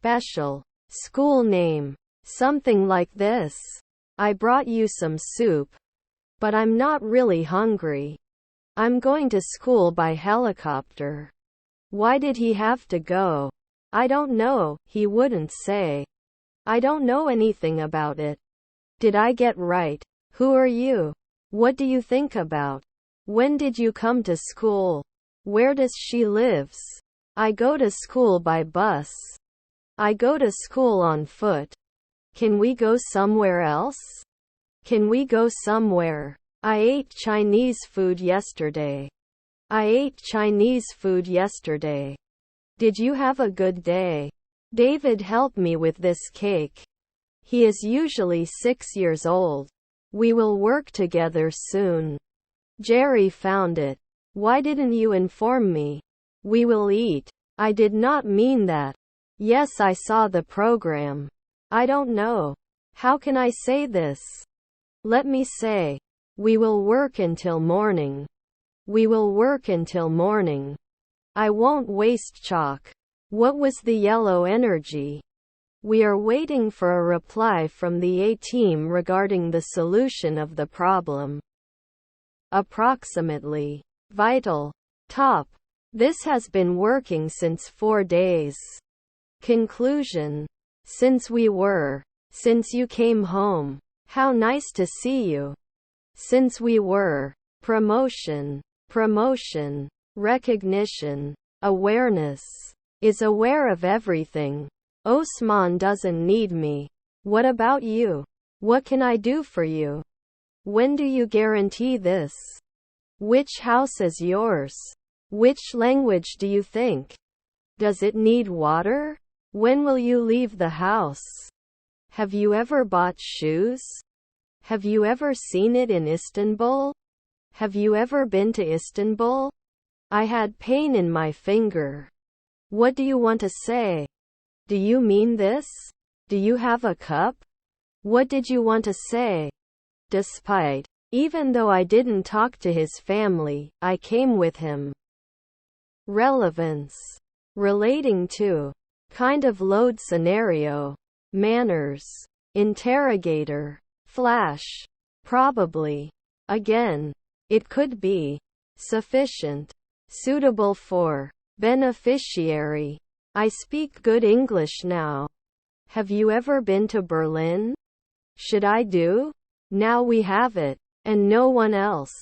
special school name. Something like this. I brought you some soup. But I'm not really hungry. I'm going to school by helicopter. Why did he have to go? I don't know, he wouldn't say. I don't know anything about it. Did I get right? Who are you? What do you think about? When did you come to school? Where does she lives? I go to school by bus. I go to school on foot. Can we go somewhere else? Can we go somewhere? I ate Chinese food yesterday. I ate Chinese food yesterday. Did you have a good day? David helped me with this cake. He is usually 6 years old. We will work together soon. Jerry found it. Why didn't you inform me? We will eat. I did not mean that. Yes, I saw the program. I don't know. How can I say this? Let me say. We will work until morning. We will work until morning. I won't waste chalk. What was the yellow energy? We are waiting for a reply from the A team regarding the solution of the problem. Approximately. Vital. Top. This has been working since 4 days. Conclusion. Since we were. Since you came home. How nice to see you. Since we were. Promotion. Promotion. Recognition. Awareness. Is aware of everything. Osman doesn't need me. What about you? What can I do for you? When do you guarantee this? Which house is yours? Which language do you think? Does it need water? When will you leave the house? Have you ever bought shoes? Have you ever seen it in Istanbul? Have you ever been to Istanbul? I had pain in my finger. What do you want to say? Do you mean this? Do you have a cup? What did you want to say? Despite. Even though I didn't talk to his family, I came with him. Relevance. Relating to. Kind of load scenario. Manners. Interrogator. Flash. Probably. Again. It could be. Sufficient. Suitable for. Beneficiary. I speak good English now. Have you ever been to Berlin? Should I do? Now we have it. And no one else.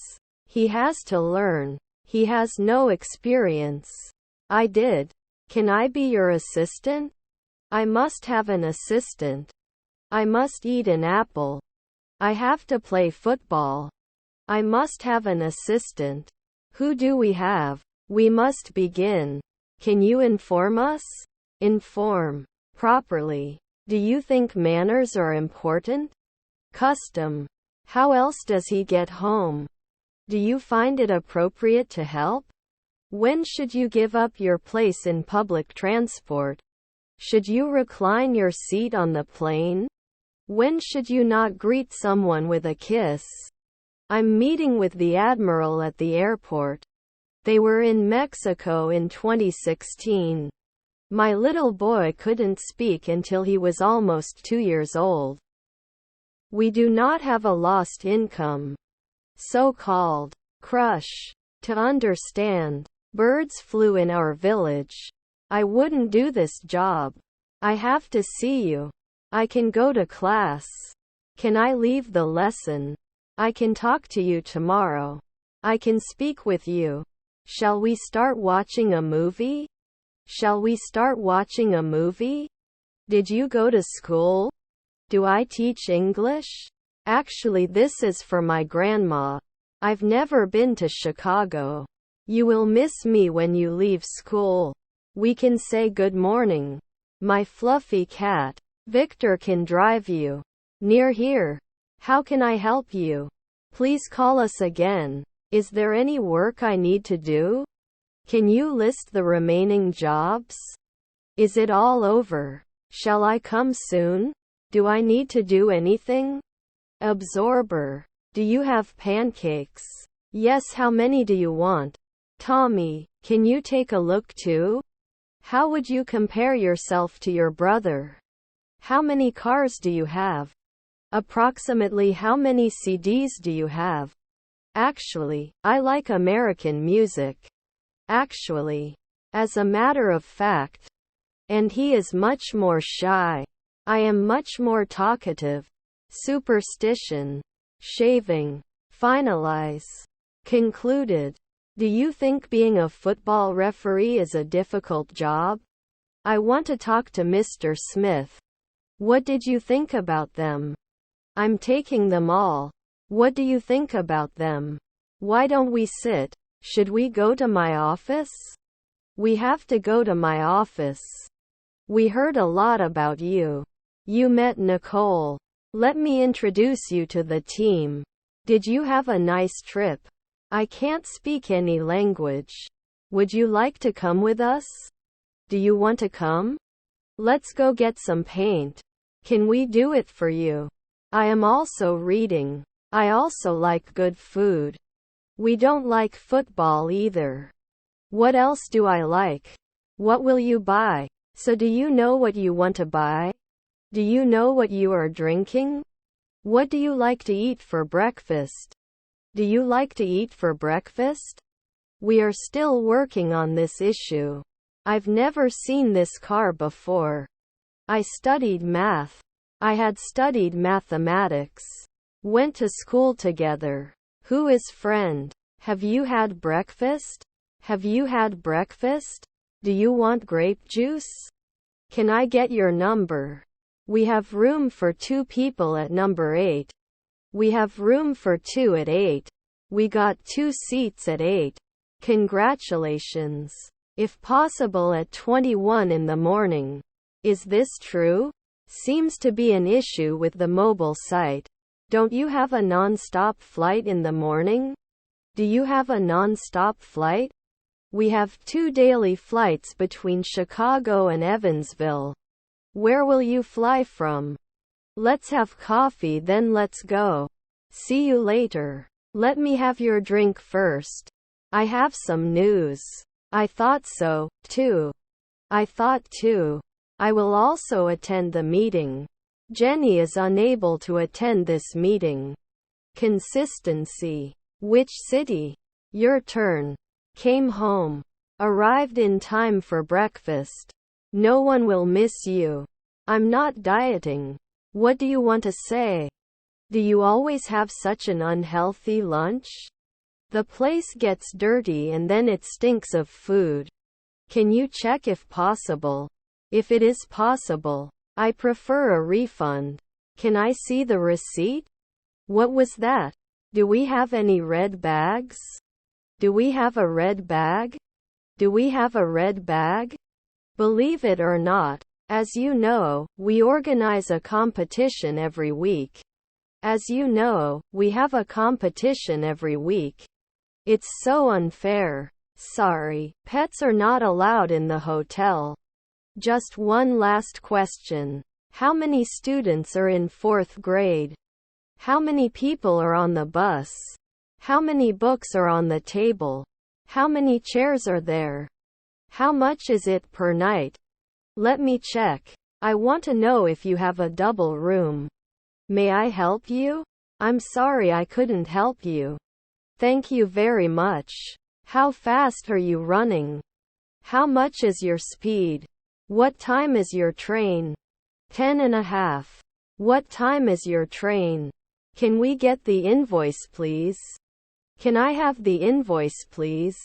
He has to learn. He has no experience. I did. Can I be your assistant? I must have an assistant. I must eat an apple. I have to play football. I must have an assistant. Who do we have? We must begin. Can you inform us? Inform. Properly. Do you think manners are important? Custom. How else does he get home? Do you find it appropriate to help? When should you give up your place in public transport? Should you recline your seat on the plane? When should you not greet someone with a kiss? I'm meeting with the admiral at the airport. They were in Mexico in 2016. My little boy couldn't speak until he was almost 2 years old. We do not have a lost income. So-called crush. To understand. Birds flew in our village. I wouldn't do this job. I have to see you. I can go to class. Can I leave the lesson? I can talk to you tomorrow. I can speak with you. Shall we start watching a movie? Shall we start watching a movie? Did you go to school? Do I teach English? Actually, this is for my grandma. I've never been to Chicago. You will miss me when you leave school. We can say good morning. My fluffy cat, Victor, can drive you. Near here. How can I help you? Please call us again. Is there any work I need to do? Can you list the remaining jobs? Is it all over? Shall I come soon? Do I need to do anything? Absorber. Do you have pancakes? Yes, how many do you want? Tommy, can you take a look too? How would you compare yourself to your brother? How many cars do you have? Approximately how many CDs do you have? Actually, I like American music. Actually. As a matter of fact. And he is much more shy. I am much more talkative. Superstition. Shaving. Finalize. Concluded. Do you think being a football referee is a difficult job? I want to talk to Mr. Smith. What did you think about them? I'm taking them all. What do you think about them? Why don't we sit? Should we go to my office? We have to go to my office. We heard a lot about you. You met Nicole. Let me introduce you to the team. Did you have a nice trip? I can't speak any language. Would you like to come with us? Do you want to come? Let's go get some paint. Can we do it for you? I am also reading. I also like good food. We don't like football either. What else do I like? What will you buy? So do you know what you want to buy? Do you know what you are drinking? What do you like to eat for breakfast? Do you like to eat for breakfast? We are still working on this issue. I've never seen this car before. I studied math. I had studied mathematics. Went to school together. Who is friend? Have you had breakfast? Have you had breakfast? Do you want grape juice? Can I get your number? We have room for 2 people at number 8. We have room for 2 at 8. We got 2 seats at 8. Congratulations. If possible at 21 in the morning. Is this true? Seems to be an issue with the mobile site. Don't you have a non-stop flight in the morning? Do you have a non-stop flight? We have 2 daily flights between Chicago and Evansville. Where will you fly from? Let's have coffee then let's go. See you later. Let me have your drink first. I have some news. I thought so, too. I thought too. I will also attend the meeting. Jenny is unable to attend this meeting. Consistency. Which city? Your turn. Came home. Arrived in time for breakfast. No one will miss you. I'm not dieting. What do you want to say? Do you always have such an unhealthy lunch? The place gets dirty and then it stinks of food. Can you check if possible? If it is possible, I prefer a refund. Can I see the receipt? What was that? Do we have any red bags? Do we have a red bag? Do we have a red bag? Believe it or not, as you know, we organize a competition every week. As you know, we have a competition every week. It's so unfair. Sorry, pets are not allowed in the hotel. Just one last question. How many students are in 4th grade? How many people are on the bus? How many books are on the table? How many chairs are there? How much is it per night? Let me check. I want to know if you have a double room. May I help you? I'm sorry I couldn't help you. Thank you very much. How fast are you running? How much is your speed? What time is your train? 10:30. What time is your train? Can we get the invoice please? Can I have the invoice please?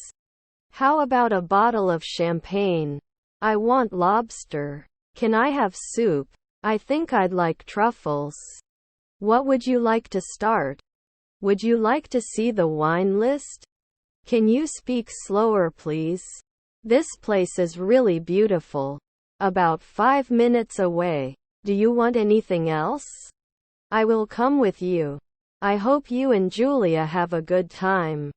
How about a bottle of champagne? I want lobster. Can I have soup? I think I'd like truffles. What would you like to start? Would you like to see the wine list? Can you speak slower please? This place is really beautiful. About 5 minutes away. Do you want anything else? I will come with you. I hope you and Julia have a good time.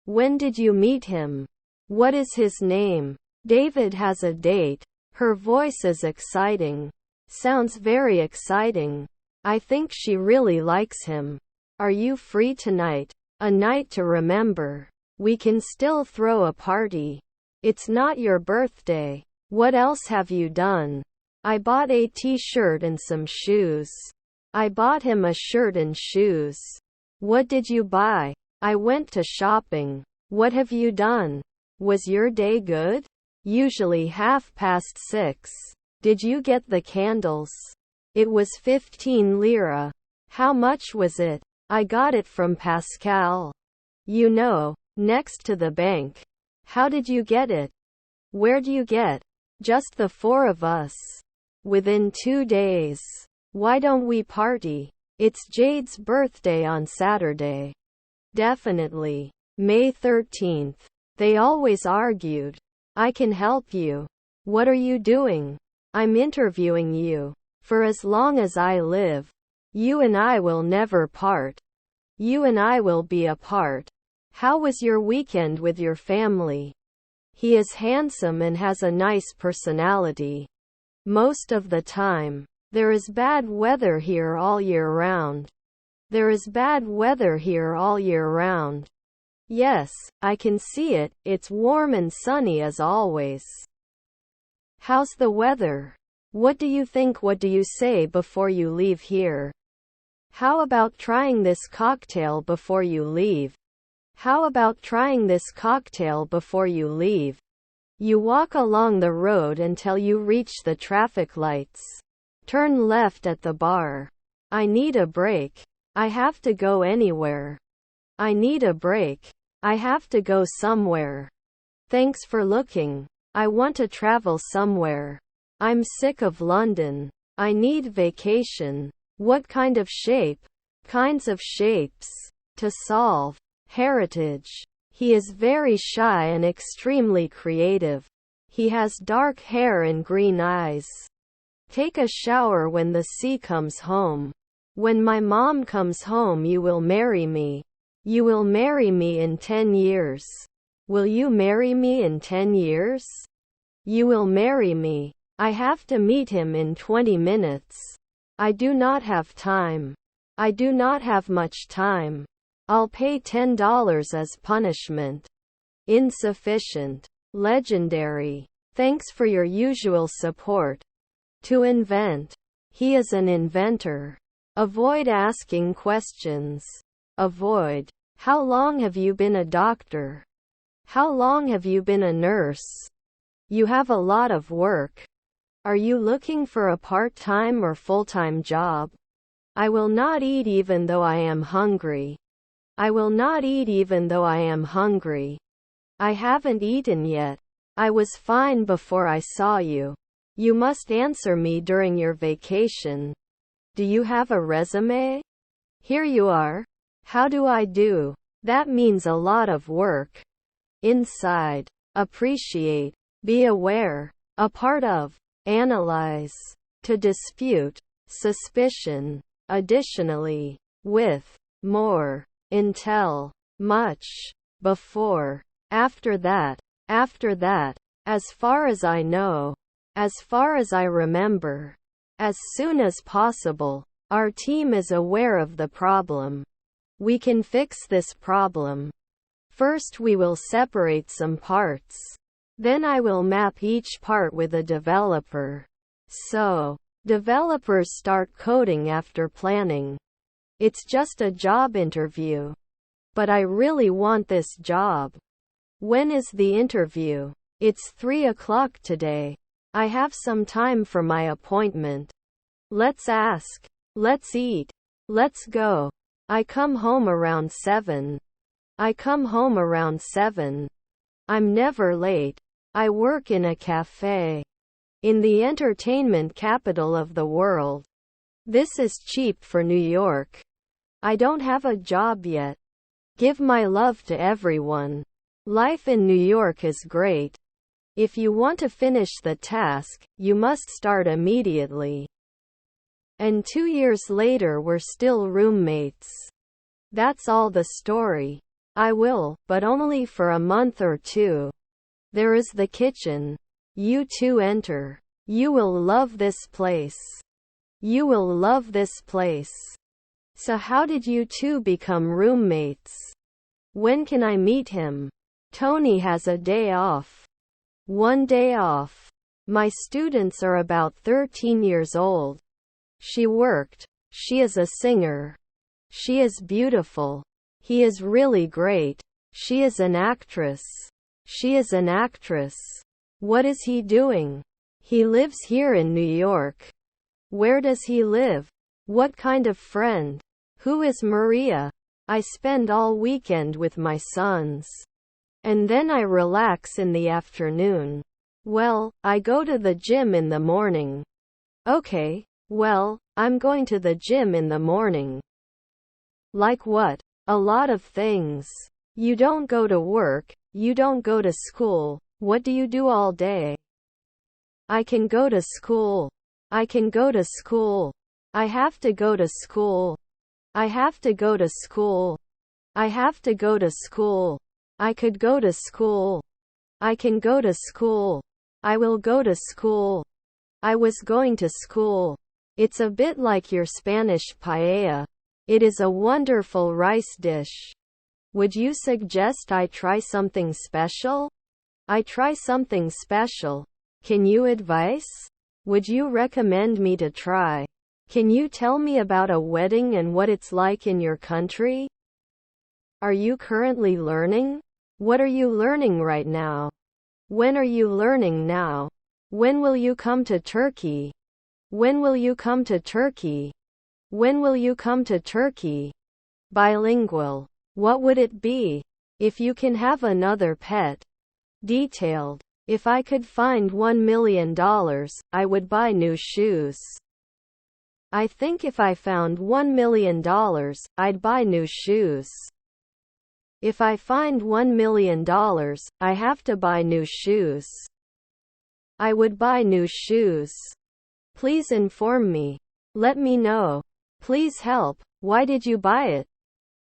When did you meet him? What is his name? David has a date. Her voice is exciting. Sounds very exciting. I think she really likes him. Are you free tonight? A night to remember. We can still throw a party. It's not your birthday. What else have you done? I bought a t-shirt and some shoes. I bought him a shirt and shoes. What did you buy? I went to shopping. What have you done? Was your day good? Usually 6:30. Did you get the candles? It was 15 lira. How much was it? I got it from Pascal. You know, next to the bank. How did you get it? Where do you get? Just the four of us. Within 2 days. Why don't we party? It's Jade's birthday on Saturday. Definitely. May 13th. They always argued. I can help you. What are you doing? I'm interviewing you. For as long as I live, you and I will never part. You and I will be apart. How was your weekend with your family? He is handsome and has a nice personality. Most of the time. There is bad weather here all year round. There is bad weather here all year round. Yes, I can see it. It's warm and sunny as always. How's the weather? What do you think? What do you say before you leave here? How about trying this cocktail before you leave? How about trying this cocktail before you leave? You walk along the road until you reach the traffic lights. Turn left at the bar. I need a break. I have to go anywhere. I need a break. I have to go somewhere. Thanks for looking. I want to travel somewhere. I'm sick of London. I need vacation. What kind of shape? Kinds of shapes. To solve. Heritage. He is very shy and extremely creative. He has dark hair and green eyes. Take a shower when the sea comes home. When my mom comes home, you will marry me. You will marry me in 10 years. Will you marry me in 10 years? You will marry me. I have to meet him in 20 minutes. I do not have time. I do not have much time. I'll pay $10 as punishment. Insufficient. Legendary. Thanks for your usual support. To invent. He is an inventor. Avoid asking questions. Avoid. How long have you been a doctor? How long have you been a nurse? You have a lot of work. Are you looking for a part-time or full-time job? I will not eat even though I am hungry. I will not eat even though I am hungry. I haven't eaten yet. I was fine before I saw you. You must answer me during your vacation. Do you have a resume? Here you are. How do I do? That means a lot of work. Inside. Appreciate. Be aware. A part of. Analyze. To dispute. Suspicion. Additionally. With. More. Until. Much. Before. After that. After that. As far as I know. As far as I remember. As soon as possible. Our team is aware of the problem. We can fix this problem. First we will separate some parts. Then I will map each part with a developer. So, developers start coding after planning. It's just a job interview. But I really want this job. When is the interview? It's 3 o'clock today. I have some time for my appointment. Let's ask. Let's eat. Let's go. I come home around 7. I come home around 7. I'm never late. I work in a cafe. In the entertainment capital of the world. This is cheap for New York. I don't have a job yet. Give my love to everyone. Life in New York is great. If you want to finish the task, you must start immediately. And 2 years later we're still roommates. That's all the story. I will, but only for a month or 2. There is the kitchen. You two enter. You will love this place. You will love this place. So how did you two become roommates? When can I meet him? Tony has a day off. 1 day off. My students are about 13 years old. She worked. She is a singer. She is beautiful. He is really great. She is an actress. She is an actress. What is he doing? He lives here in New York. Where does he live? What kind of friend? Who is Maria? I spend all weekend with my sons. And then I relax in the afternoon. Well, I go to the gym in the morning. Okay, well, I'm going to the gym in the morning. Like what? A lot of things. You don't go to work, you don't go to school. What do you do all day? I can go to school. I can go to school. I have to go to school. I have to go to school. I have to go to school. I could go to school. I can go to school. I will go to school. I was going to school. It's a bit like your Spanish paella. It is a wonderful rice dish. Would you suggest I try something special? I try something special. Can you advise? Would you recommend me to try? Can you tell me about a wedding and what it's like in your country? Are you currently learning? What are you learning right now? When are you learning now? When will you come to Turkey? When will you come to Turkey? When will you come to Turkey? Bilingual. What would it be? If you can have another pet. Detailed. If I could find $1 million, I would buy new shoes. I think if I found $1 million, I'd buy new shoes. If I find $1 million, I have to buy new shoes. I would buy new shoes. Please inform me. Let me know. Please help. Why did you buy it?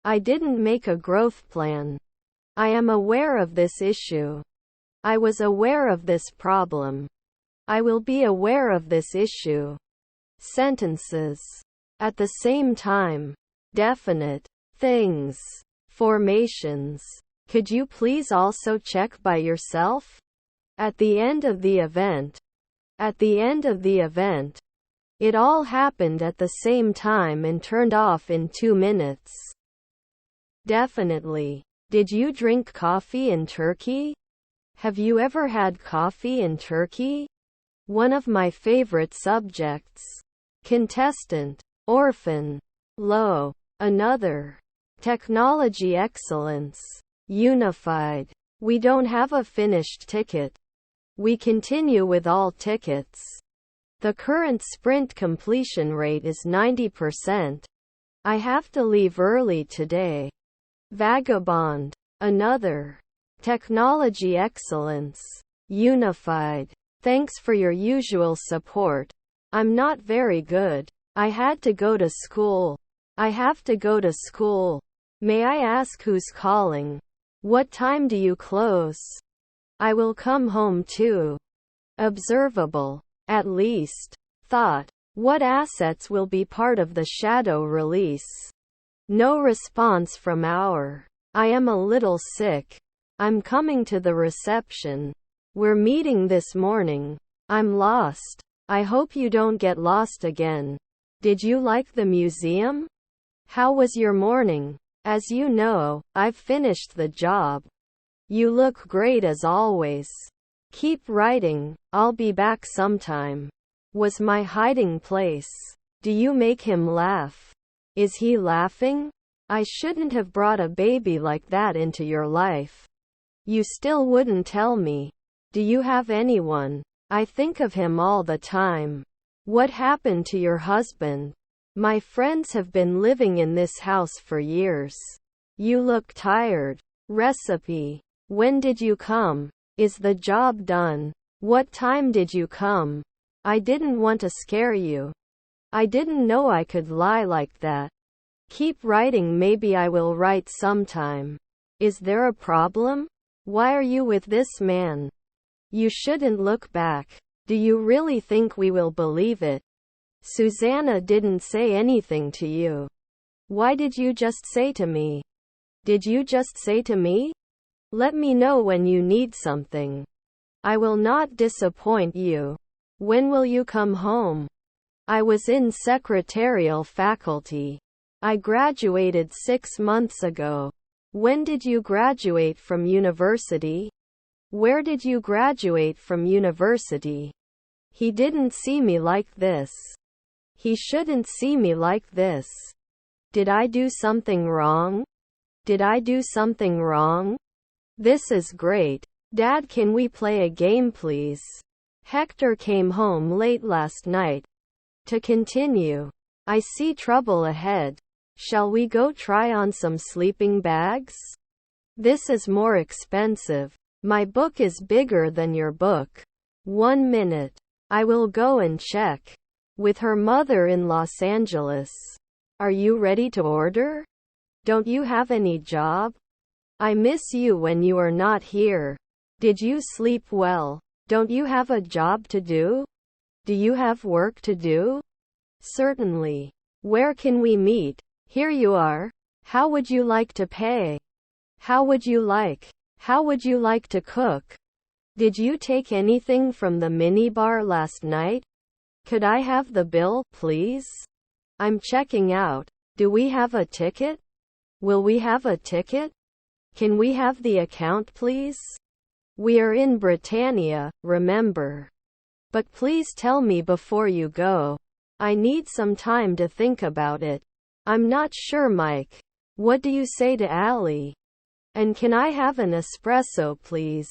I didn't make a growth plan. I am aware of this issue. I was aware of this problem. I will be aware of this issue. Sentences. At the same time. Definite. Things. Formations. Could you please also check by yourself? At the end of the event. At the end of the event. It all happened at the same time and turned off in 2 minutes. Definitely. Did you drink coffee in Turkey? Have you ever had coffee in Turkey? One of my favorite subjects. Contestant. Orphan. Low. Another. Technology excellence. Unified. We don't have a finished ticket. We continue with all tickets. The current sprint completion rate is 90%. I have to leave early today. Vagabond. Another. Technology excellence. Unified. Thanks for your usual support. I'm not very good. I had to go to school. I have to go to school. May I ask who's calling? What time do you close? I will come home too. Observable. At least. Thought. What assets will be part of the shadow release? No response from our. I am a little sick. I'm coming to the reception. We're meeting this morning. I'm lost. I hope you don't get lost again. Did you like the museum? How was your morning? As you know, I've finished the job. You look great as always. Keep writing. I'll be back sometime. Was my hiding place. Do you make him laugh? Is he laughing? I shouldn't have brought a baby like that into your life. You still wouldn't tell me. Do you have anyone? I think of him all the time. What happened to your husband? My friends have been living in this house for years. You look tired. Recipe. When did you come? Is the job done? What time did you come? I didn't want to scare you. I didn't know I could lie like that. Keep writing. Maybe I will write sometime. Is there a problem? Why are you with this man? You shouldn't look back. Do you really think we will believe it? Susanna didn't say anything to you. Why did you just say to me? Did you just say to me? Let me know when you need something. I will not disappoint you. When will you come home? I was in secretarial faculty. I graduated 6 months ago. When did you graduate from university? Where did you graduate from university? He didn't see me like this. He shouldn't see me like this. Did I do something wrong? Did I do something wrong? This is great. Dad, can we play a game please? Hector came home late last night. To continue. I see trouble ahead. Shall we go try on some sleeping bags? This is more expensive. My book is bigger than your book. 1 minute. I will go and check. With her mother in Los Angeles. Are you ready to order? Don't you have any job? I miss you when you are not here. Did you sleep well? Don't you have a job to do? Do you have work to do? Certainly. Where can we meet? Here you are. How would you like to pay? How would you like? How would you like to cook? Did you take anything from the minibar last night? Could I have the bill, please? I'm checking out. Do we have a ticket? Will we have a ticket? Can we have the account, please? We are in Britannia, remember. But please tell me before you go. I need some time to think about it. I'm not sure, Mike. What do you say to Allie? And can I have an espresso, please?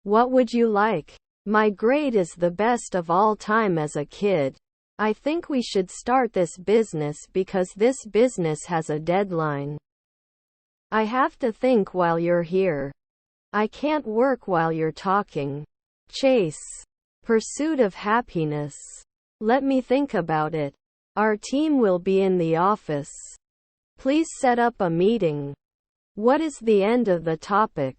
What would you like? My grade is the best of all time as a kid. I think we should start this business because this business has a deadline. I have to think while you're here. I can't work while you're talking. Chase. Pursuit of happiness. Let me think about it. Our team will be in the office. Please set up a meeting. What is the end of the topic?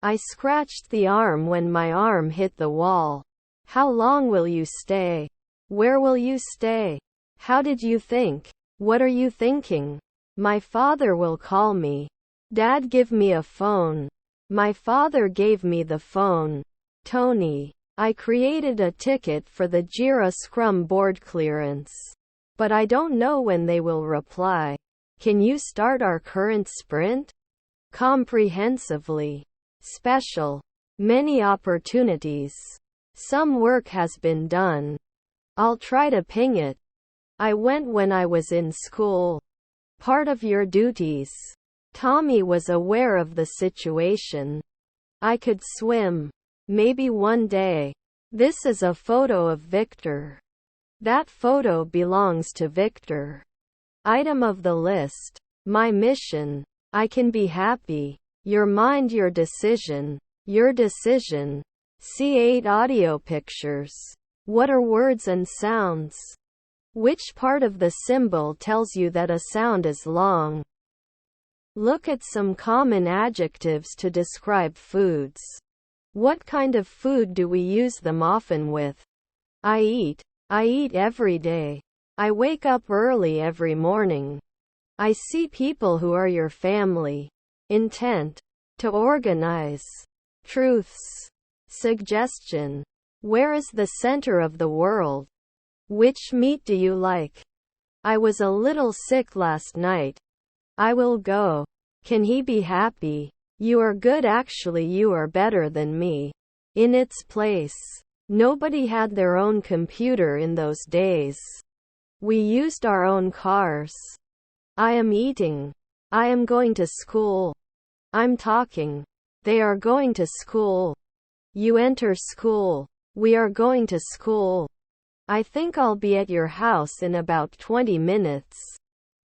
I scratched the arm when my arm hit the wall. How long will you stay? Where will you stay? How did you think? What are you thinking? My father will call me. Dad, give me a phone. My father gave me the phone. Tony. I created a ticket for the JIRA Scrum board clearance. But I don't know when they will reply. Can you start our current sprint? Comprehensively. Special. Many opportunities. Some work has been done. I'll try to ping it. I went when I was in school. Part of your duties. Tommy was aware of the situation. I could swim. Maybe one day. This is a photo of Victor. That photo belongs to Victor. Item of the list. My mission. I can be happy. Your mind, your decision. Your decision. See 8 audio pictures. What are words and sounds? Which part of the symbol tells you that a sound is long? Look at some common adjectives to describe foods. What kind of food do we use them often with? I eat. I eat every day. I wake up early every morning. I see people who are your family. Intent. To organize. Truths. Suggestion. Where is the center of the world? Which meat do you like? I was a little sick last night. I will go. Can he be happy? You are good, actually you are better than me. In its place. Nobody had their own computer in those days. We used our own cars. I am eating. I am going to school. I'm talking. They are going to school. You enter school. We are going to school. I think I'll be at your house in about 20 minutes.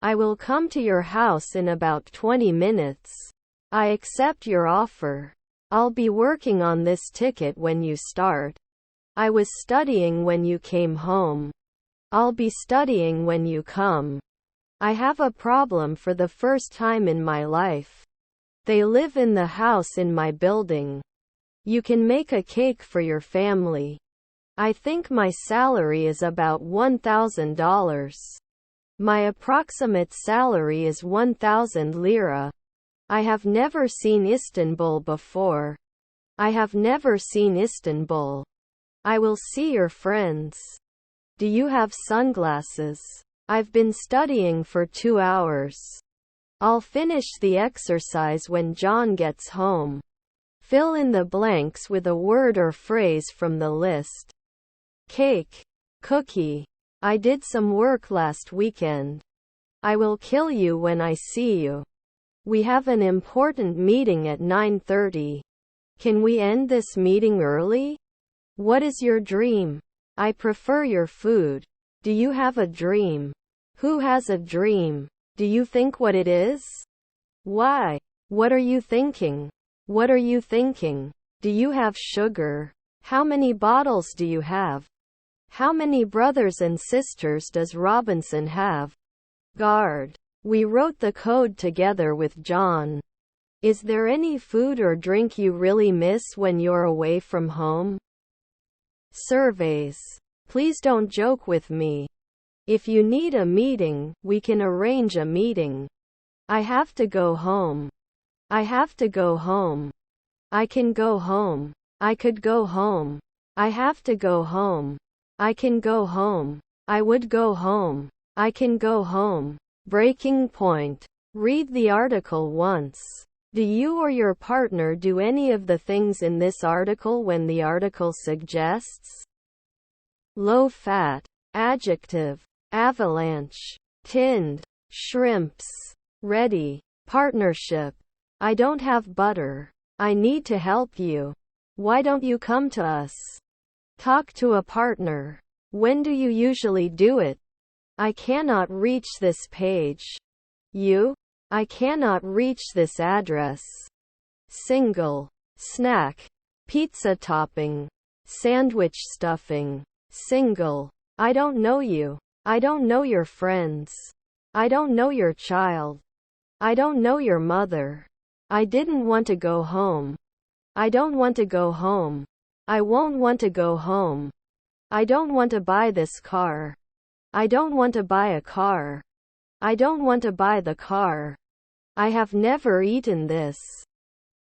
I will come to your house in about 20 minutes. I accept your offer. I'll be working on this ticket when you start. I was studying when you came home. I'll be studying when you come. I have a problem for the first time in my life. They live in the house in my building. You can make a cake for your family. I think my salary is about $1,000. My approximate salary is 1,000 lira. I have never seen Istanbul before. I have never seen Istanbul. I will see your friends. Do you have sunglasses? I've been studying for 2 hours. I'll finish the exercise when John gets home. Fill in the blanks with a word or phrase from the list. Cake. Cookie. I did some work last weekend. I will kill you when I see you. We have an important meeting at 9:30. Can we end this meeting early? What is your dream? I prefer your food. Do you have a dream? Who has a dream? Do you think what it is? Why? What are you thinking? What are you thinking? Do you have sugar? How many bottles do you have? How many brothers and sisters does Robinson have? Guard. We wrote the code together with John. Is there any food or drink you really miss when you're away from home? Surveys. Please don't joke with me. If you need a meeting, we can arrange a meeting. I have to go home. I have to go home. I can go home. I could go home. I have to go home. I can go home. I would go home. I can go home. Breaking point. Read the article once. Do you or your partner do any of the things in this article when the article suggests? Low fat. Adjective. Avalanche. Tinned. Shrimps. Ready. Partnership. I don't have butter. I need to help you. Why don't you come to us? Talk to a partner. When do you usually do it? I cannot reach this page. You? I cannot reach this address. Single. Snack. Pizza topping. Sandwich stuffing. Single. I don't know you. I don't know your friends. I don't know your child. I don't know your mother. I didn't want to go home. I don't want to go home. I won't want to go home. I don't want to buy this car. I don't want to buy a car. I don't want to buy the car. I have never eaten this.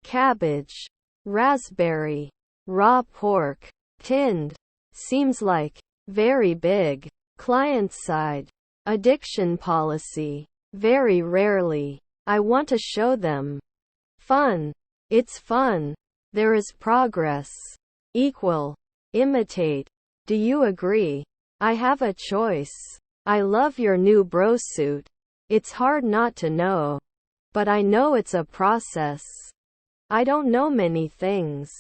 Cabbage. Raspberry. Raw pork. Tinned. Seems like. Very big. Client side. Addiction policy. Very rarely. I want to show them. Fun. It's fun. There is progress. Equal. Imitate. Do you agree? I have a choice. I love your new bro suit. It's hard not to know. But I know it's a process. I don't know many things.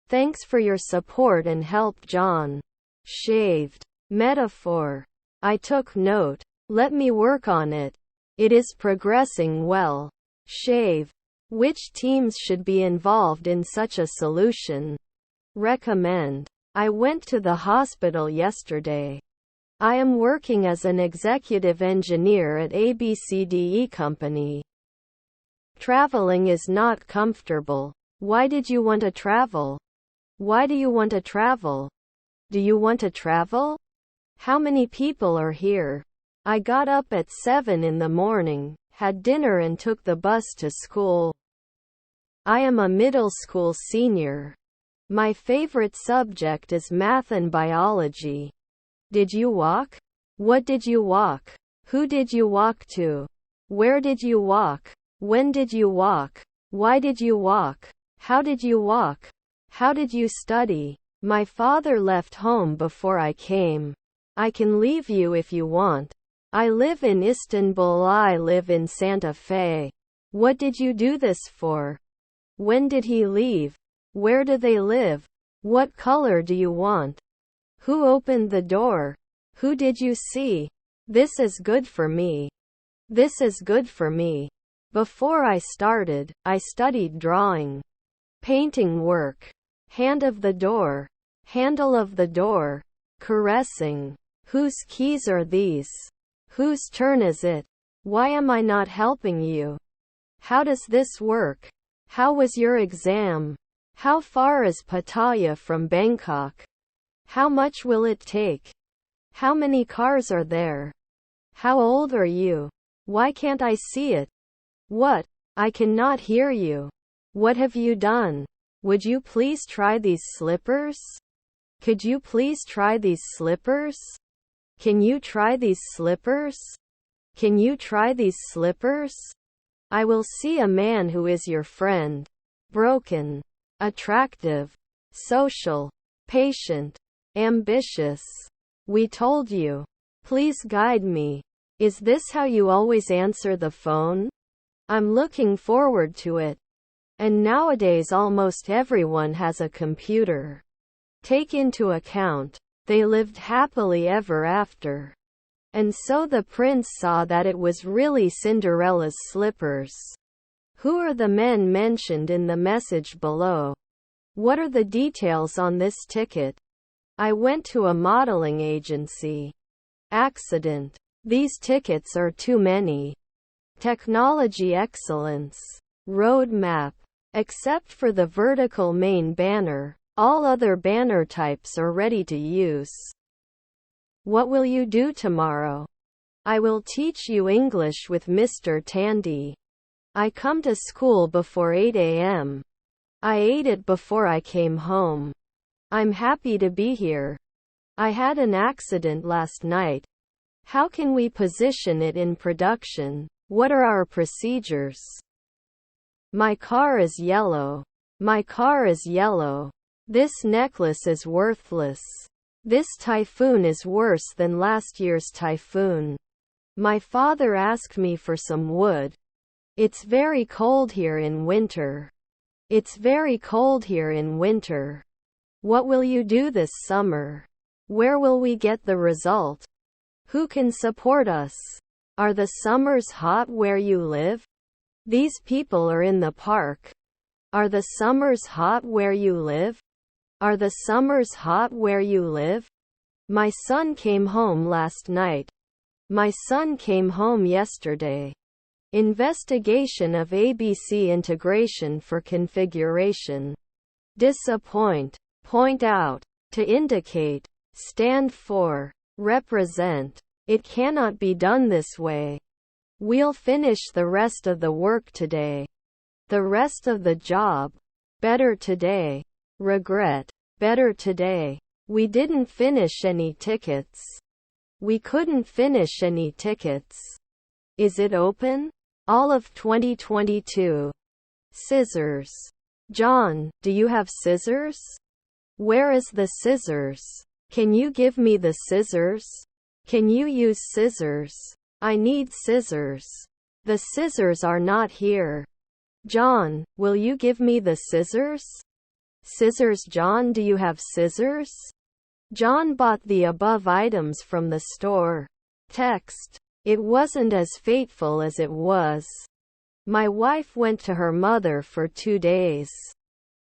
Thanks for your support and help, John. Shaved. Metaphor. I took note. Let me work on it. It is progressing well. Shave. Which teams should be involved in such a solution? Recommend. I went to the hospital yesterday. I am working as an executive engineer at ABCDE Company. Traveling is not comfortable. Why did you want to travel? Why do you want to travel? Do you want to travel? How many people are here? I got up at 7 in the morning, had dinner and took the bus to school. I am a middle school senior. My favorite subject is math and biology. Did you walk? What did you walk? Who did you walk to? Where did you walk? When did you walk? Why did you walk? How did you walk? How did you study? My father left home before I came. I can leave you if you want. I live in Istanbul. I live in Santa Fe. What did you do this for? When did he leave? Where do they live? What color do you want? Who opened the door? Who did you see? This is good for me. This is good for me. Before I started, I studied drawing. Painting work. Hand of the door. Handle of the door. Caressing. Whose keys are these? Whose turn is it? Why am I not helping you? How does this work? How was your exam? How far is Pattaya from Bangkok? How much will it take? How many cars are there? How old are you? Why can't I see it? What? I cannot hear you. What have you done? Would you please try these slippers? Could you please try these slippers? Can you try these slippers? Can you try these slippers? I will see a man who is your friend. Broken, attractive, social, patient, ambitious. We told you. Please guide me. Is this how you always answer the phone? I'm looking forward to it. And nowadays almost everyone has a computer. Take into account, they lived happily ever after. And so the prince saw that it was really Cinderella's slippers. Who are the men mentioned in the message below? What are the details on this ticket? I went to a modeling agency. Accident. These tickets are too many. Technology excellence. Roadmap. Except for the vertical main banner, all other banner types are ready to use. What will you do tomorrow? I will teach you English with Mr. Tandy. I come to school before 8 a.m. I ate it before I came home. I'm happy to be here. I had an accident last night. How can we position it in production? What are our procedures? My car is yellow. My car is yellow. This necklace is worthless. This typhoon is worse than last year's typhoon. My father asked me for some wood. It's very cold here in winter. It's very cold here in winter. What will you do this summer? Where will we get the result? Who can support us? Are the summers hot where you live? These people are in the park. Are the summers hot where you live? Are the summers hot where you live? My son came home last night. My son came home yesterday. Investigation of ABC integration for configuration. Disappoint. Point out. To indicate. Stand for. Represent. It cannot be done this way. We'll finish the rest of the work today. The rest of the job. Better today. Regret. Better today. We didn't finish any tickets. We couldn't finish any tickets. Is it open? All of 2022. Scissors. John, do you have scissors? Where is the scissors? Can you give me the scissors? Can you use scissors? I need scissors. The scissors are not here. John, will you give me the scissors? Scissors. John, do you have scissors? John bought the above items from the store. Text. It wasn't as fateful as it was. My wife went to her mother for 2 days.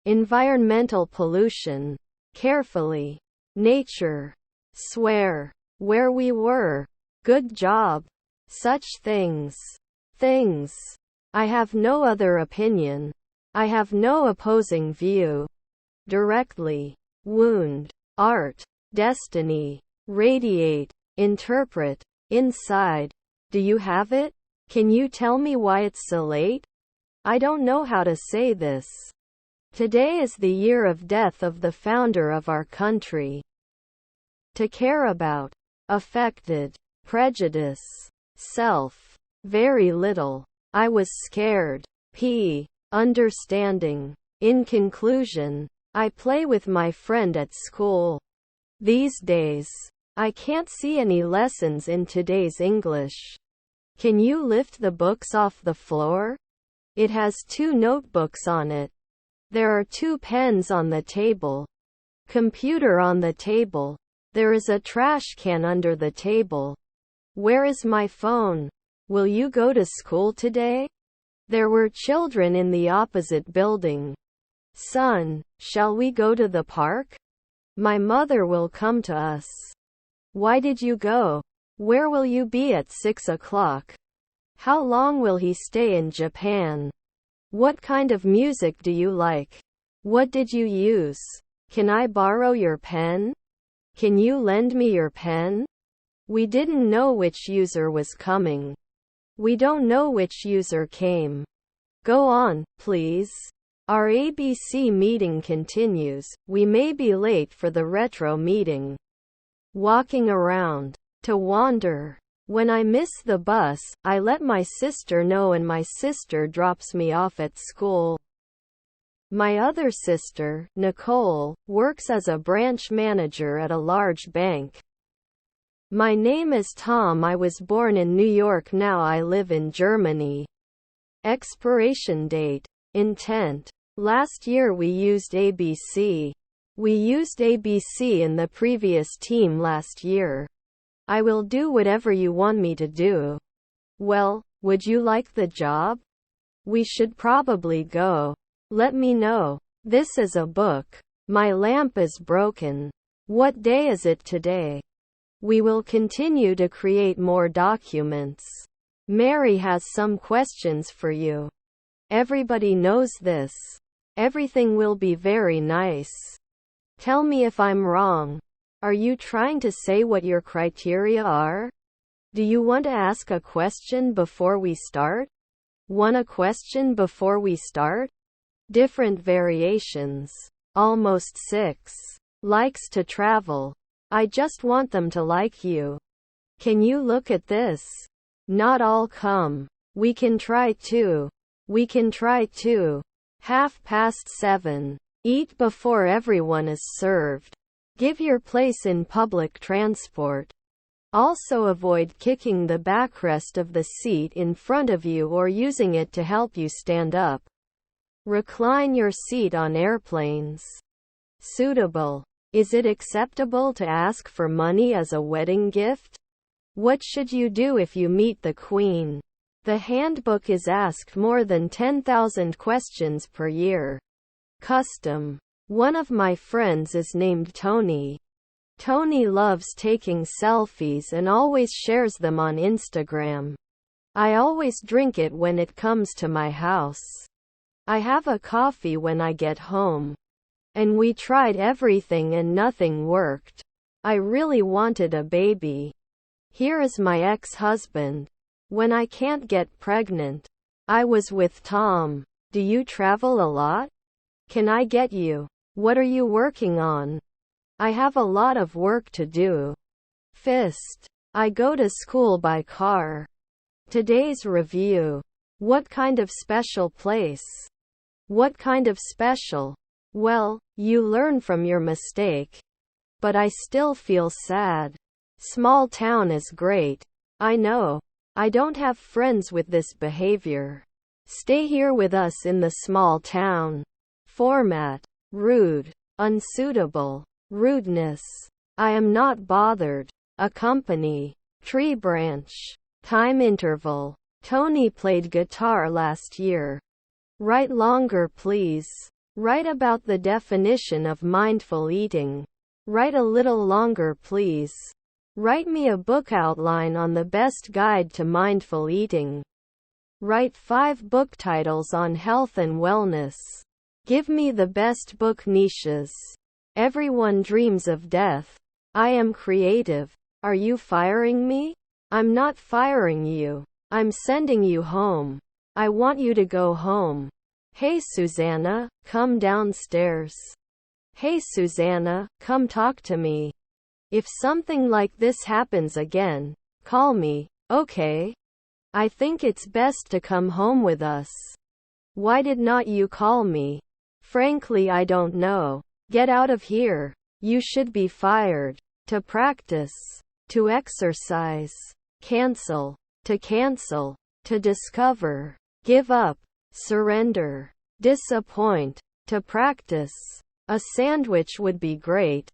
Environmental pollution. Carefully. Nature. Swear. Where we were. Good job. Such things. Things. I have no other opinion. I have no opposing view. Directly. Wound. Art. Destiny. Radiate. Interpret. Inside. Do you have it? Can you tell me why it's so late? I don't know how to say this. Today is the year of death of the founder of our country. To care about. Affected. Prejudice. Self. Very little. I was scared. Understanding. In conclusion. I play with my friend at school. These days. I can't see any lessons in today's English. Can you lift the books off the floor? It has 2 notebooks on it. There are 2 pens on the table. Computer on the table. There is a trash can under the table. Where is my phone? Will you go to school today? There were children in the opposite building. Son, shall we go to the park? My mother will come to us. Why did you go? Where will you be at 6 o'clock? How long will he stay in Japan? What kind of music do you like? What did you use? Can I borrow your pen? Can you lend me your pen? We didn't know which user was coming. We don't know which user came. Go on, please. Our ABC meeting continues. We may be late for the retro meeting. Walking around. To wander. When I miss the bus, I let my sister know and my sister drops me off at school. My other sister, Nicole, works as a branch manager at a large bank. My name is Tom. I was born in New York. Now I live in Germany. Expiration date. Intent. Last year we used ABC. We used ABC in the previous team last year. I will do whatever you want me to do. Well, would you like the job? We should probably go. Let me know. This is a book. My lamp is broken. What day is it today? We will continue to create more documents. Mary has some questions for you. Everybody knows this. Everything will be very nice. Tell me if I'm wrong. Are you trying to say what your criteria are? Do you want to ask a question before we start? Want a question before we start? Different variations. Almost 6. Likes to travel. I just want them to like you. Can you look at this? Not all come. We can try to. We can try to. 7:30. Eat before everyone is served. Give your place in public transport. Also avoid kicking the backrest of the seat in front of you or using it to help you stand up. Recline your seat on airplanes. Suitable. Is it acceptable to ask for money as a wedding gift? What should you do if you meet the Queen? The handbook is asked more than 10,000 questions per year. Custom. One of my friends is named Tony. Tony loves taking selfies and always shares them on Instagram. I always drink it when it comes to my house. I have a coffee when I get home. And we tried everything and nothing worked. I really wanted a baby. Here is my ex-husband. When I can't get pregnant. I was with Tom. Do you travel a lot? Can I get you? What are you working on? I have a lot of work to do. Fist. I go to school by car. Today's review. What kind of special place? What kind of special? Well, you learn from your mistake. But I still feel sad. Small town is great. I know. I don't have friends with this behavior. Stay here with us in the small town. Format. Rude. Unsuitable. Rudeness. I am not bothered. Accompany. Tree branch. Time interval. Tony played guitar last year. Write longer please. Write about the definition of mindful eating. Write a little longer please. Write me a book outline on the best guide to mindful eating. Write 5 book titles on health and wellness. Give me the best book niches. Everyone dreams of death. I am creative. Are you firing me? I'm not firing you. I'm sending you home. I want you to go home. Hey Susanna, come downstairs. Hey Susanna, come talk to me. If something like this happens again, call me, okay? I think it's best to come home with us. Why did not you call me? Frankly, I don't know. Get out of here. You should be fired. To practice. To exercise. Cancel. To cancel. To discover. Give up. Surrender. Disappoint. To practice. A sandwich would be great.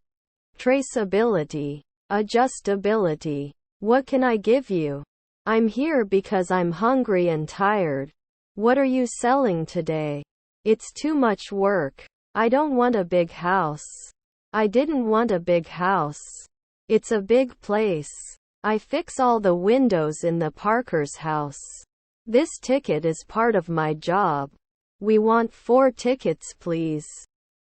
Traceability. Adjustability. What can I give you? I'm here because I'm hungry and tired. What are you selling today? It's too much work. I don't want a big house. I didn't want a big house. It's a big place. I fix all the windows in the Parker's house. This ticket is part of my job. We want 4 tickets please.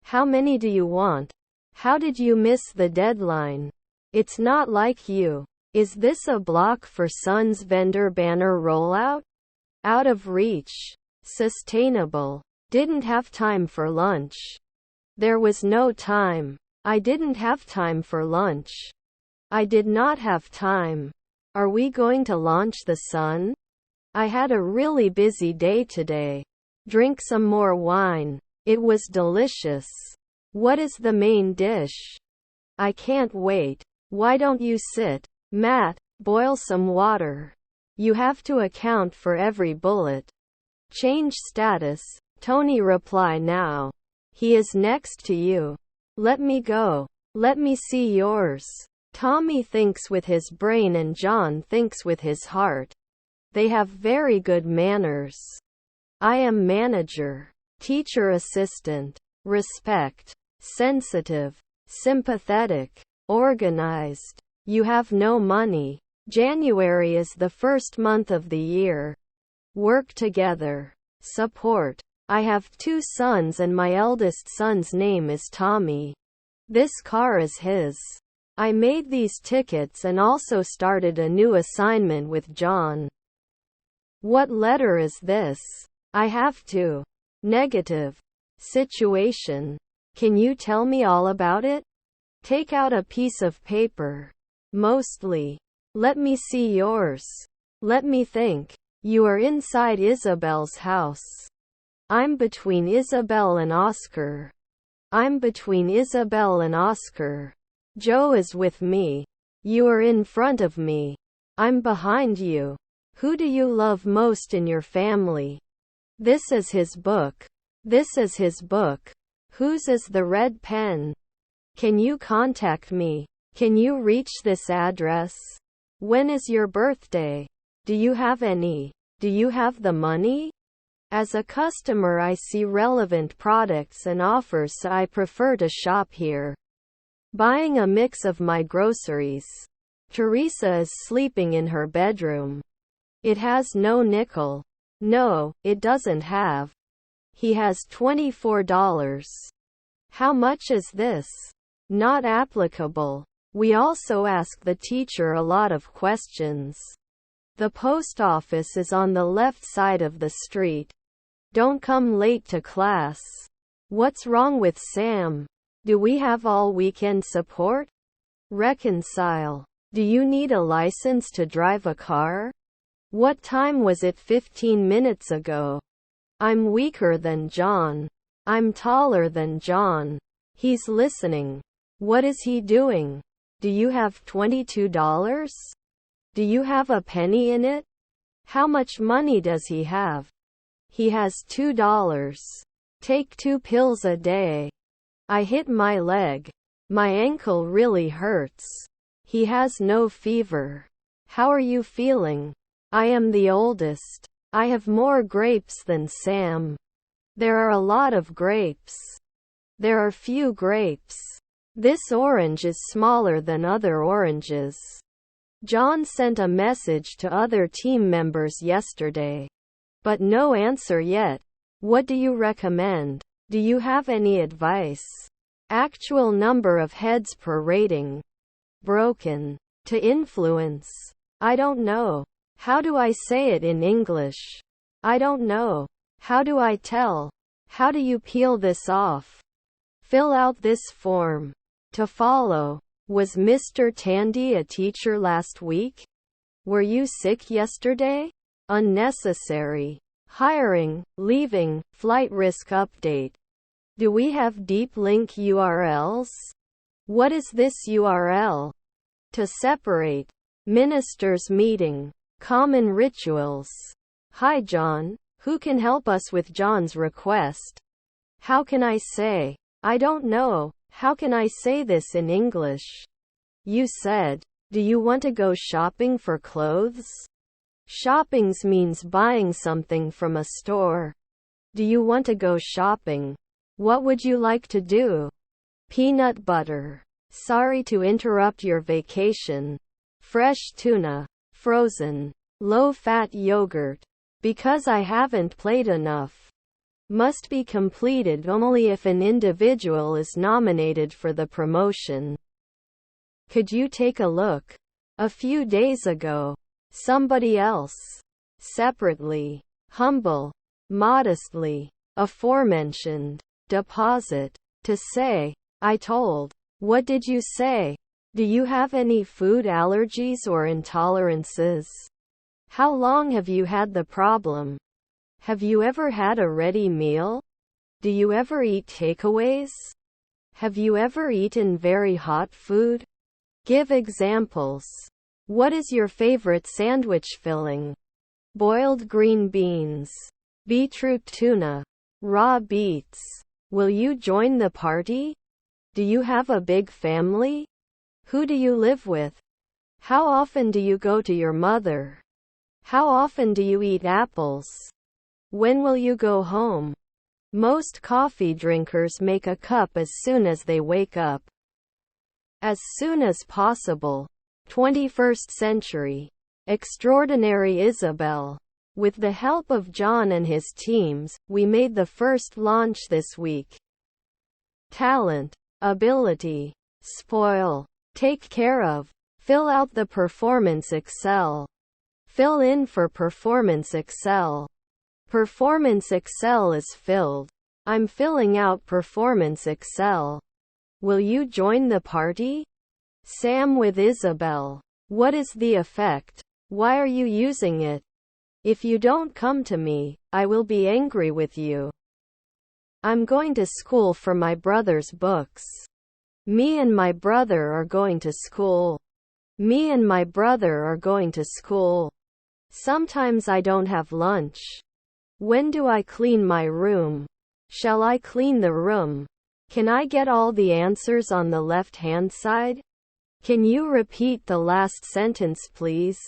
How many do you want? How did you miss the deadline? It's not like you. Is this a block for Sun's vendor banner rollout? Out of reach. Sustainable. Didn't have time for lunch. There was no time. I didn't have time for lunch. I did not have time. Are we going to launch the sun? I had a really busy day today. Drink some more wine. It was delicious. What is the main dish? I can't wait. Why don't you sit? Matt, boil some water. You have to account for every bullet. Change status. Tony, reply now. He is next to you. Let me go. Let me see yours. Tommy thinks with his brain and John thinks with his heart. They have very good manners. I am manager. Teacher assistant. Respect. Sensitive. Sympathetic. Organized. You have no money. January is the first month of the year. Work together. Support. I have 2 sons and my eldest son's name is Tommy. This car is his. I made these tickets and also started a new assignment with John. What letter is this? I have to. Negative. Situation. Can you tell me all about it? Take out a piece of paper. Mostly. Let me see yours. Let me think. You are inside Isabel's house. I'm between Isabel and Oscar. I'm between Isabel and Oscar. Joe is with me. You are in front of me. I'm behind you. Who do you love most in your family? This is his book. This is his book. Whose is the red pen? Can you contact me? Can you reach this address? When is your birthday? Do you have any? Do you have the money? As a customer, I see relevant products and offers, so I prefer to shop here. Buying a mix of my groceries. Teresa is sleeping in her bedroom. It has no nickel. No, it doesn't have. He has $24. How much is this? Not applicable. We also ask the teacher a lot of questions. The post office is on the left side of the street. Don't come late to class. What's wrong with Sam? Do we have all weekend support? Reconcile. Do you need a license to drive a car? What time was it 15 minutes ago? I'm weaker than John. I'm taller than John. He's listening. What is he doing? Do you have $22? Do you have a penny in it? How much money does he have? He has $2. Take 2 pills a day. I hit my leg. My ankle really hurts. He has no fever. How are you feeling? I am the oldest. I have more grapes than Sam. There are a lot of grapes. There are few grapes. This orange is smaller than other oranges. John sent a message to other team members yesterday. But no answer yet. What do you recommend? Do you have any advice? Actual number of heads per rating. Broken. To influence. I don't know. How do I say it in English? I don't know. How do I tell? How do you peel this off? Fill out this form. To follow. Was Mr. Tandy a teacher last week? Were you sick yesterday? Unnecessary. Hiring, leaving, flight risk update. Do we have deep link URLs? What is this URL? To separate. Ministers meeting. Common rituals. Hi John, who can help us with John's request? How can I say? I don't know. How can I say this in English? You said, do you want to go shopping for clothes? Shoppings means buying something from a store. Do you want to go shopping? What would you like to do? Peanut butter. Sorry to interrupt your vacation. Fresh tuna. Frozen. Low-fat yogurt. Because I haven't played enough. Must be completed only if an individual is nominated for the promotion. Could you take a look? A few days ago. Somebody else. Separately. Humble. Modestly. aforementioned, deposit, to say, I told. What did you say? Do you have any food allergies or intolerances? How long have you had the problem? Have you ever had a ready meal? Do you ever eat takeaways? Have you ever eaten very hot food? Give examples. What is your favorite sandwich filling? Boiled green beans, beetroot tuna, raw beets. Will you join the party? Do you have a big family? Who do you live with? How often do you go to your mother? How often do you eat apples? When will you go home? Most coffee drinkers make a cup as soon as they wake up. As soon as possible. 21st century. Extraordinary Isabel. With the help of John and his teams, we made the first launch this week. Talent, ability, spoil, take care of, fill out the performance Excel. Fill in for performance Excel. Performance Excel is filled. I'm filling out performance Excel. Will you join the party? Sam with Isabel. What is the effect? Why are you using it? If you don't come to me, I will be angry with you. I'm going to school for my brother's books. Me and my brother are going to school. Me and my brother are going to school. Sometimes I don't have lunch. When do I clean my room? Shall I clean the room? Can I get all the answers on the left-hand side? Can you repeat the last sentence, please?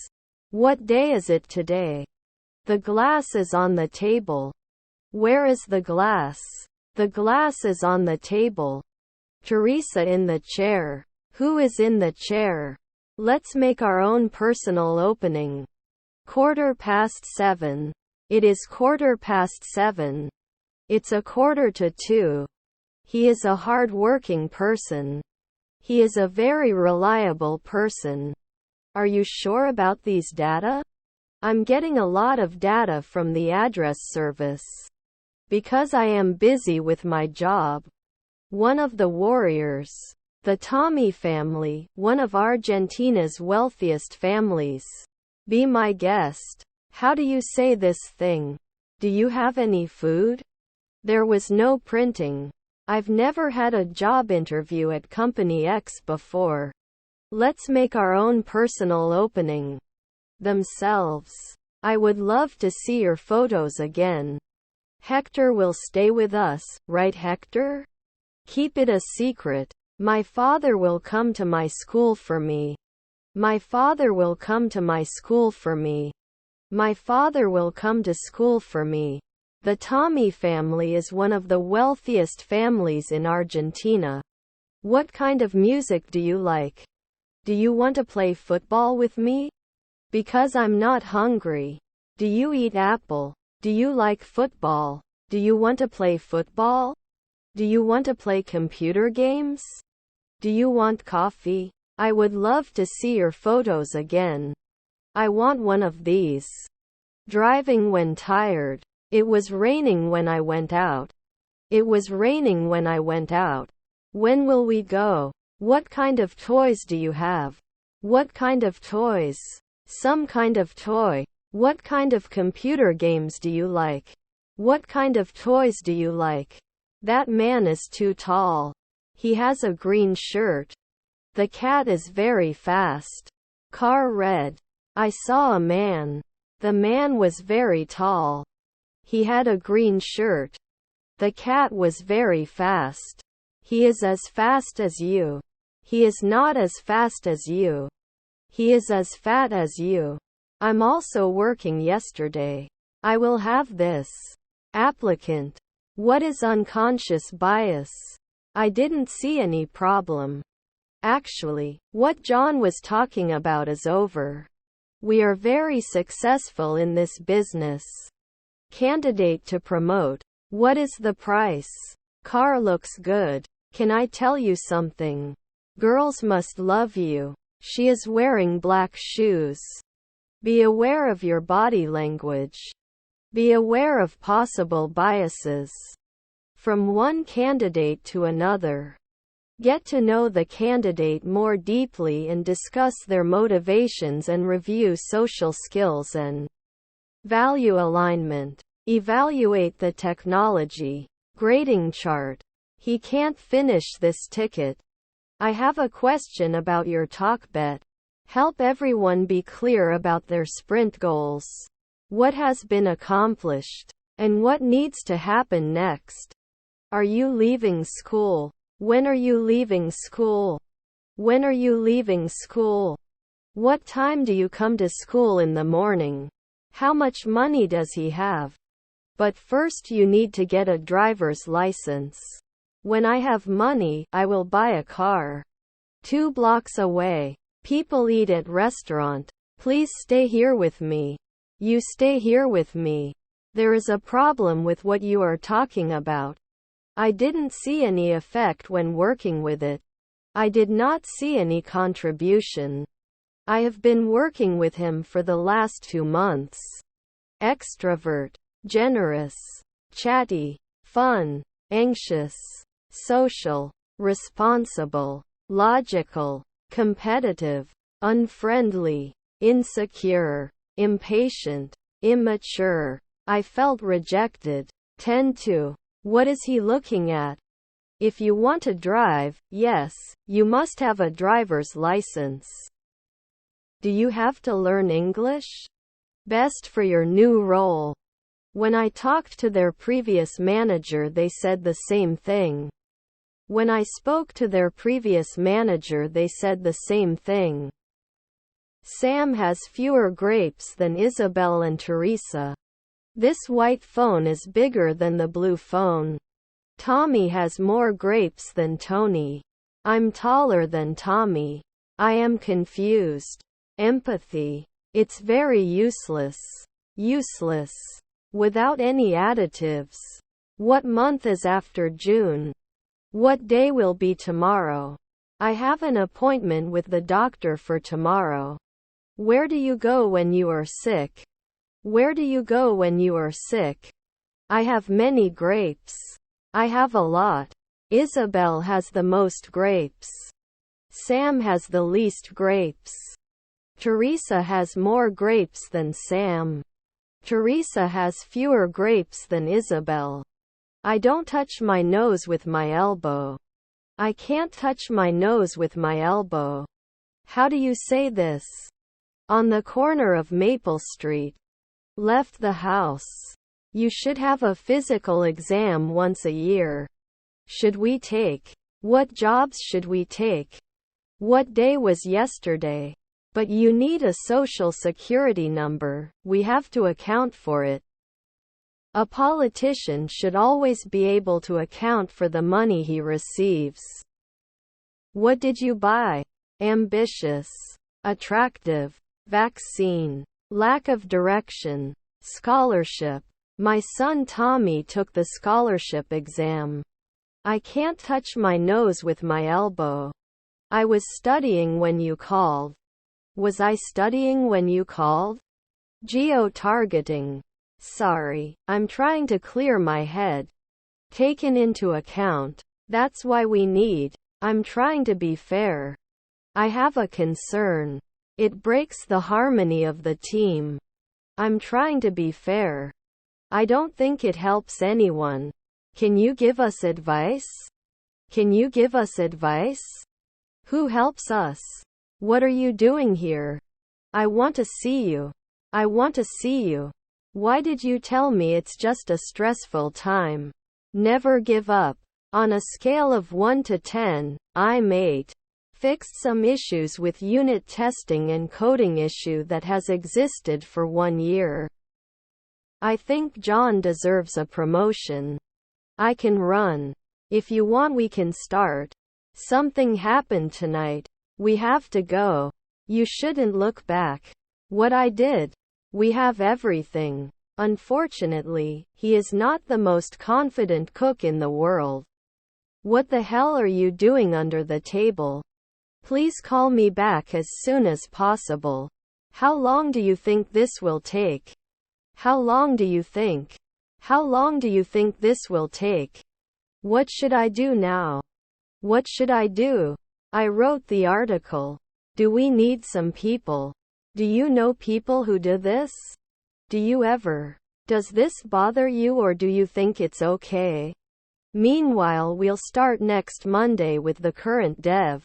What day is it today? The glass is on the table. Where is the glass? The glass is on the table. Teresa in the chair. Who is in the chair? Let's make our own personal opening. 7:15. It is 7:15. It's 1:45. He is a hard-working person. He is a very reliable person. Are you sure about these data? I'm getting a lot of data from the address service. Because I am busy with my job. One of the warriors. The Tommy family, one of Argentina's wealthiest families. Be my guest. How do you say this thing? Do you have any food? There was no printing. I've never had a job interview at Company X before. Let's make our own personal opening. Themselves. I would love to see your photos again. Hector will stay with us, right Hector? Keep it a secret. My father will come to my school for me. My father will come to my school for me. My father will come to school for me. The Tommy family is one of the wealthiest families in Argentina. What kind of music do you like? Do you want to play football with me? Because I'm not hungry. Do you eat apple? Do you like football? Do you want to play football? Do you want to play computer games? Do you want coffee? I would love to see your photos again. I want one of these. Driving when tired. It was raining when I went out. It was raining when I went out. When will we go? What kind of toys do you have? What kind of toys? Some kind of toy. What kind of computer games do you like? What kind of toys do you like? That man is too tall. He has a green shirt. The cat is very fast. Car red. I saw a man. The man was very tall. He had a green shirt. The cat was very fast. He is as fast as you. He is not as fast as you. He is as fat as you. I'm also working yesterday. I will have this. Applicant. What is unconscious bias? I didn't see any problem. Actually, what John was talking about is over. We are very successful in this business. Candidate to promote. What is the price? Car looks good. Can I tell you something? Girls must love you. She is wearing black shoes. Be aware of your body language. Be aware of possible biases from one candidate to another. Get to know the candidate more deeply and discuss their motivations and review social skills and value alignment. Evaluate the technology. Grading chart. He can't finish this ticket. I have a question about your talk bet. Help everyone be clear about their sprint goals. What has been accomplished? And what needs to happen next? Are you leaving school? When are you leaving school? When are you leaving school? What time do you come to school in the morning? How much money does he have? But first you need to get a driver's license. When I have money, I will buy a car. 2 blocks away. People eat at restaurant. Please stay here with me. You stay here with me. There is a problem with what you are talking about. I didn't see any effect when working with it. I did not see any contribution. I have been working with him for the last 2 months. Extrovert. Generous. Chatty. Fun. Anxious. Social. Responsible. Logical. Competitive. Unfriendly. Insecure. Impatient. Immature. I felt rejected. 10-2. What is he looking at? If you want to drive, yes, you must have a driver's license. Do you have to learn English? Best for your new role. When I talked to their previous manager, they said the same thing. When I spoke to their previous manager, they said the same thing. Sam has fewer grapes than Isabel and Teresa. This white phone is bigger than the blue phone. Tommy has more grapes than Tony. I'm taller than Tommy. I am confused. Empathy. It's very useless. Useless. Without any additives. What month is after June? What day will be tomorrow? I have an appointment with the doctor for tomorrow. Where do you go when you are sick? Where do you go when you are sick? I have many grapes. I have a lot. Isabel has the most grapes. Sam has the least grapes. Teresa has more grapes than Sam. Teresa has fewer grapes than Isabel. I don't touch my nose with my elbow. I can't touch my nose with my elbow. How do you say this? On the corner of Maple Street. Left the house. You should have a physical exam once a year. Should we take? What jobs should we take? What day was yesterday? But you need a social security number. We have to account for it. A politician should always be able to account for the money he receives. What did you buy? Ambitious. Attractive. Vaccine. Lack of direction. Scholarship. My son Tommy took the scholarship exam. I can't touch my nose with my elbow. I was studying when you called. Was I studying when you called? Geo-targeting. Sorry, I'm trying to clear my head. Taken into account. That's why we need. I'm trying to be fair. I have a concern. It breaks the harmony of the team. I'm trying to be fair. I don't think it helps anyone. Can you give us advice? Can you give us advice? Who helps us? What are you doing here? I want to see you. I want to see you. Why did you tell me it's just a stressful time? Never give up. On a scale of 1 to 10, I'm 8. Fixed some issues with unit testing and coding issue that has existed for 1 year. I think John deserves a promotion. I can run. If you want, we can start. Something happened tonight. We have to go. You shouldn't look back. What I did. We have everything. Unfortunately, he is not the most confident cook in the world. What the hell are you doing under the table? Please call me back as soon as possible. How long do you think this will take? How long do you think? How long do you think this will take? What should I do now? What should I do? I wrote the article. Do we need some people? Do you know people who do this? Do you ever? Does this bother you or do you think it's okay? Meanwhile, we'll start next Monday with the current dev.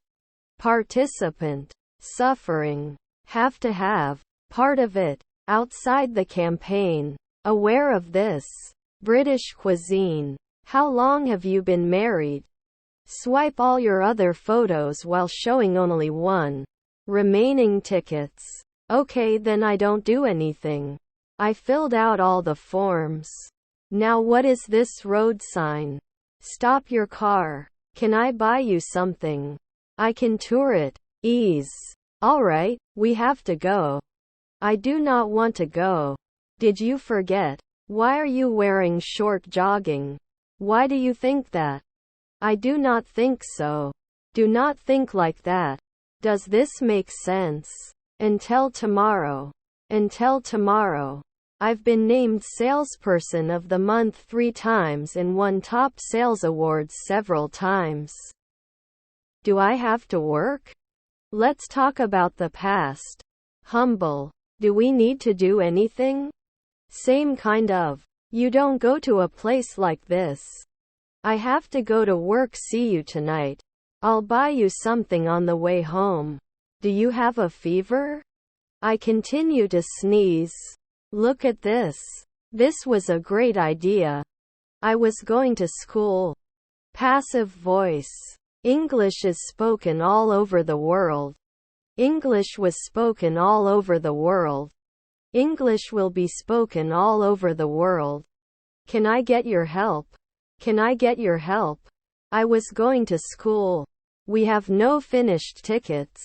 Participant. Suffering. Have to have. Part of it. Outside the campaign. Aware of this. British cuisine. How long have you been married? Swipe all your other photos while showing only one. Remaining tickets. Okay, then I don't do anything. I filled out all the forms. Now what is this road sign? Stop your car. Can I buy you something? I can tour it. Ease. Alright, we have to go. I do not want to go. Did you forget? Why are you wearing short jogging? Why do you think that? I do not think so. Do not think like that. Does this make sense? Until tomorrow. Until tomorrow. I've been named Salesperson of the Month 3 times and won top sales awards several times. Do I have to work? Let's talk about the past. Humble. Do we need to do anything? Same kind of. You don't go to a place like this. I have to go to work. See you tonight. I'll buy you something on the way home. Do you have a fever? I continue to sneeze. Look at this. This was a great idea. I was going to school. Passive voice. English is spoken all over the world. English was spoken all over the world. English will be spoken all over the world. Can I get your help? Can I get your help? I was going to school. We have no finished tickets.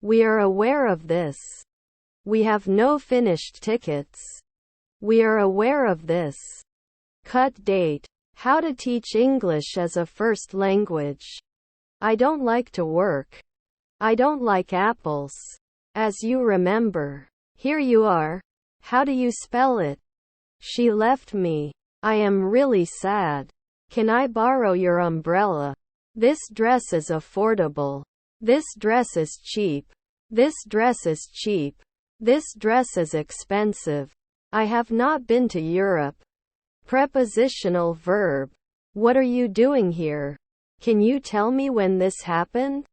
We are aware of this. We have no finished tickets. We are aware of this. Cut date. How to teach English as a first language. I don't like to work. I don't like apples. As you remember. Here you are. How do you spell it? She left me. I am really sad. Can I borrow your umbrella? This dress is affordable. This dress is cheap. This dress is cheap. This dress is expensive. I have not been to Europe. Prepositional verb. What are you doing here? Can you tell me when this happened?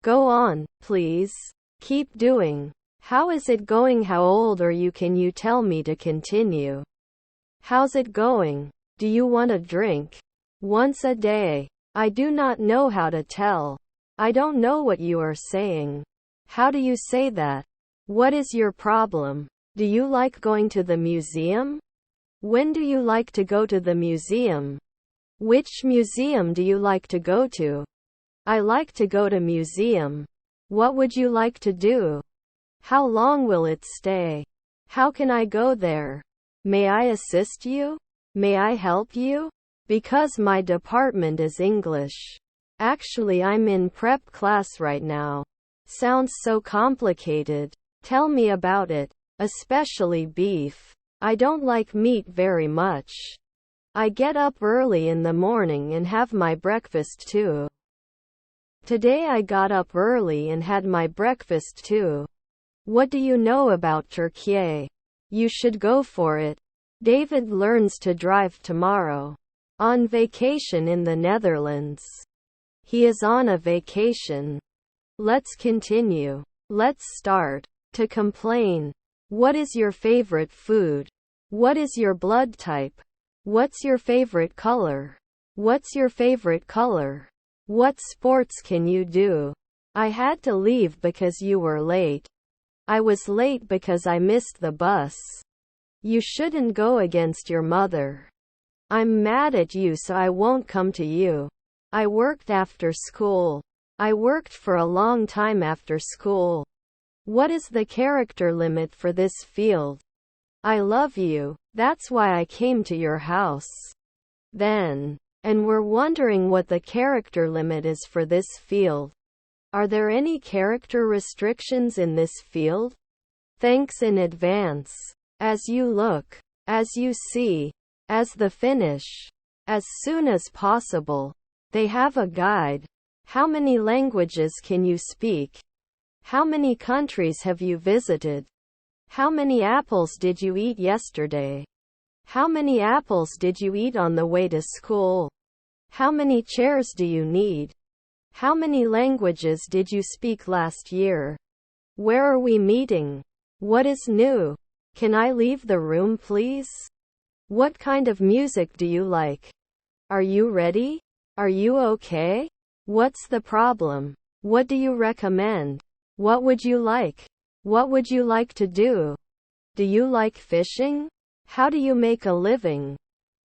Go on, please. Keep doing. How is it going? How old are you? Can you tell me to continue? How's it going? Do you want a drink? Once a day. I do not know how to tell. I don't know what you are saying. How do you say that? What is your problem? Do you like going to the museum? When do you like to go to the museum? Which museum do you like to go to? I like to go to museum. What would you like to do? How long will it stay? How can I go there? May I assist you? May I help you? Because my department is English. Actually, I'm in prep class right now. Sounds so complicated. Tell me about it. Especially beef. I don't like meat very much. I get up early in the morning and have my breakfast too. Today I got up early and had my breakfast too. What do you know about Turkey? You should go for it. David learns to drive tomorrow. On vacation in the Netherlands. He is on a vacation. Let's continue. Let's start. To complain. What is your favorite food? What is your blood type? What's your favorite color? What's your favorite color? What sports can you do? I had to leave because you were late. I was late because I missed the bus. You shouldn't go against your mother. I'm mad at you, so I won't come to you. I worked after school. I worked for a long time after school. What is the character limit for this field? I love you. That's why I came to your house. Then. And we're wondering what the character limit is for this field. Are there any character restrictions in this field? Thanks in advance. as you look, as you see, as the finish, as soon as possible. They have a guide. How many languages can you speak? How many countries have you visited? How many apples did you eat yesterday? How many apples did you eat on the way to school? How many chairs do you need? How many languages did you speak last year? Where are we meeting? What is new? Can I leave the room, please? What kind of music do you like? Are you ready? Are you okay? What's the problem? What do you recommend? What would you like? What would you like to do? Do you like fishing? How do you make a living?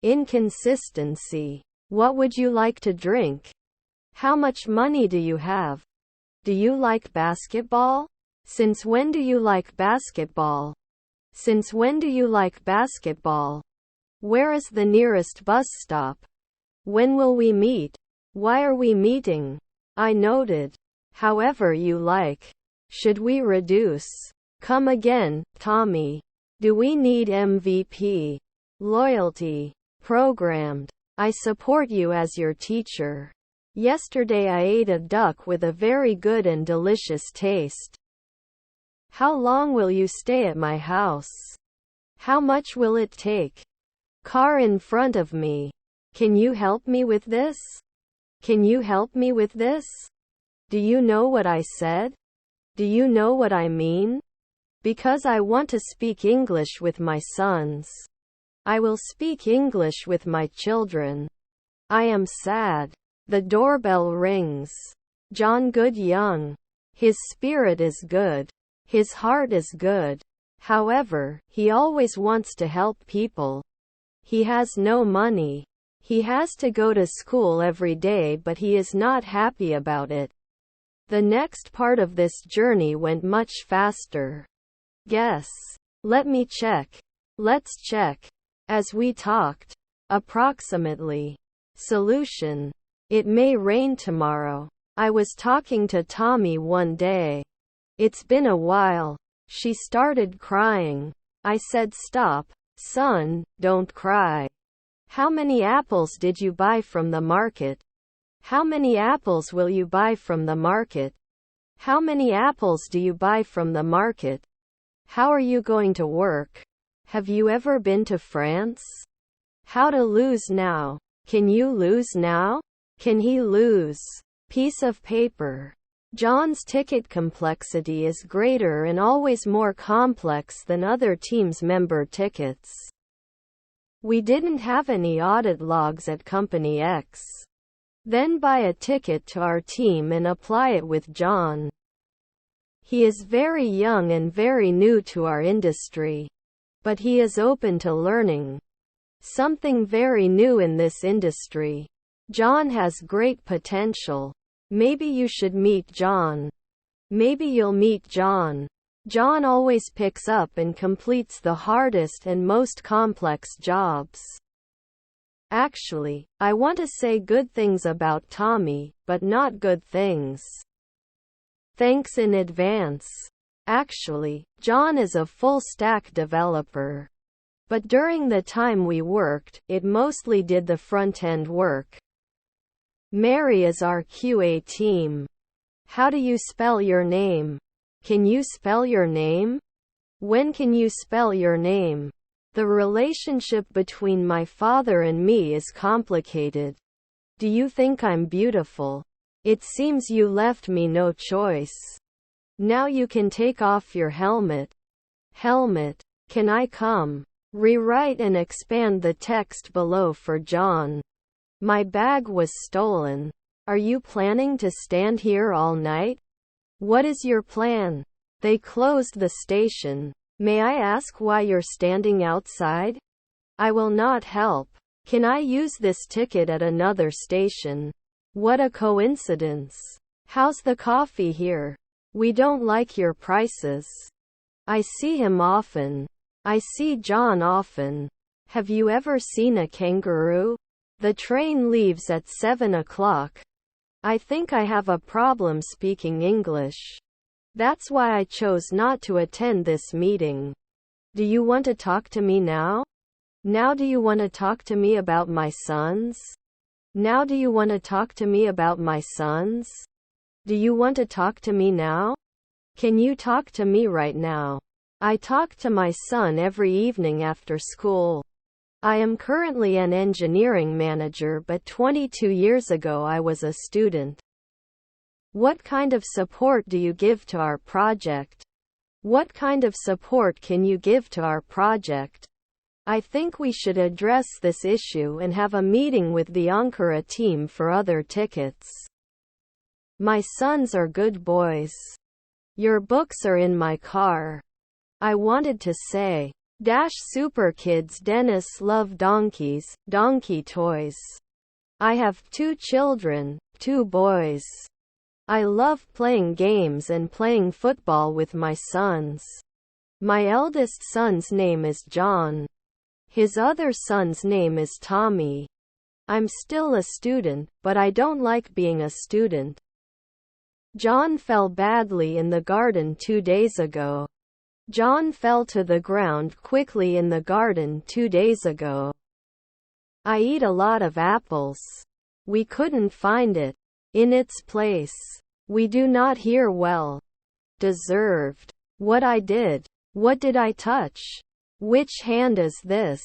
Inconsistency. What would you like to drink? How much money do you have? Do you like basketball? Since when do you like basketball? Since when do you like basketball? Where is the nearest bus stop? When will we meet? Why are we meeting? I noted. However you like. Should we reduce? Come again, Tommy. Do we need MVP? Loyalty. Programmed. I support you as your teacher. Yesterday I ate a duck with a very good and delicious taste. How long will you stay at my house? How much will it take? Car in front of me. Can you help me with this? Can you help me with this? Do you know what I said? Do you know what I mean? Because I want to speak English with my sons. I will speak English with my children. I am sad. The doorbell rings. John Good Young. His spirit is good. His heart is good. However, he always wants to help people. He has no money. He has to go to school every day, but he is not happy about it. The next part of this journey went much faster. Guess. Let me check. Let's check. As we talked. Approximately. Solution. It may rain tomorrow. I was talking to Tommy one day. It's been a while. She started crying. I said, stop, son, don't cry. How many apples did you buy from the market? How many apples will you buy from the market? How many apples do you buy from the market? How are you going to work? Have you ever been to France? How to lose now? Can you lose now? Can he lose? Piece of paper. John's ticket complexity is greater and always more complex than other teams' member tickets. We didn't have any audit logs at Company X. Then buy a ticket to our team and apply it with John. He is very young and very new to our industry. But he is open to learning. Something very new in this industry. John has great potential. Maybe you should meet John. Maybe you'll meet John. John always picks up and completes the hardest and most complex jobs. Actually, I want to say good things about Tommy, but not good things. Thanks in advance. Actually, John is a full-stack developer. But during the time we worked, it mostly did the front-end work. Mary is our QA team. How do you spell your name? Can you spell your name? When can you spell your name? The relationship between my father and me is complicated. Do you think I'm beautiful? It seems you left me no choice. Now you can take off your helmet. Helmet. Can I come? Rewrite and expand the text below for John. My bag was stolen. Are you planning to stand here all night? What is your plan? They closed the station. May I ask why you're standing outside? I will not help. Can I use this ticket at another station? What a coincidence. How's the coffee here? We don't like your prices. I see him often. I see John often. Have you ever seen a kangaroo? The train leaves at 7 o'clock. I think I have a problem speaking English. That's why I chose not to attend this meeting. Do you want to talk to me now? Now do you want to talk to me about my sons? Now do you want to talk to me about my sons? Do you want to talk to me now? Can you talk to me right now? I talk to my son every evening after school. I am currently an engineering manager, but 22 years ago I was a student. What kind of support do you give to our project? What kind of support can you give to our project? I think we should address this issue and have a meeting with the Ankara team for other tickets. My sons are good boys. Your books are in my car. I wanted to say, super kids Dennis love donkeys, donkey toys. I have 2 children, 2 boys. I love playing games and playing football with my sons. My eldest son's name is John. His other son's name is Tommy. I'm still a student, but I don't like being a student. John fell badly in the garden 2 days ago. John fell to the ground quickly in the garden 2 days ago. I eat a lot of apples. We couldn't find it in its place. We do not hear well. Deserved. What I did. What did I touch? Which hand is this?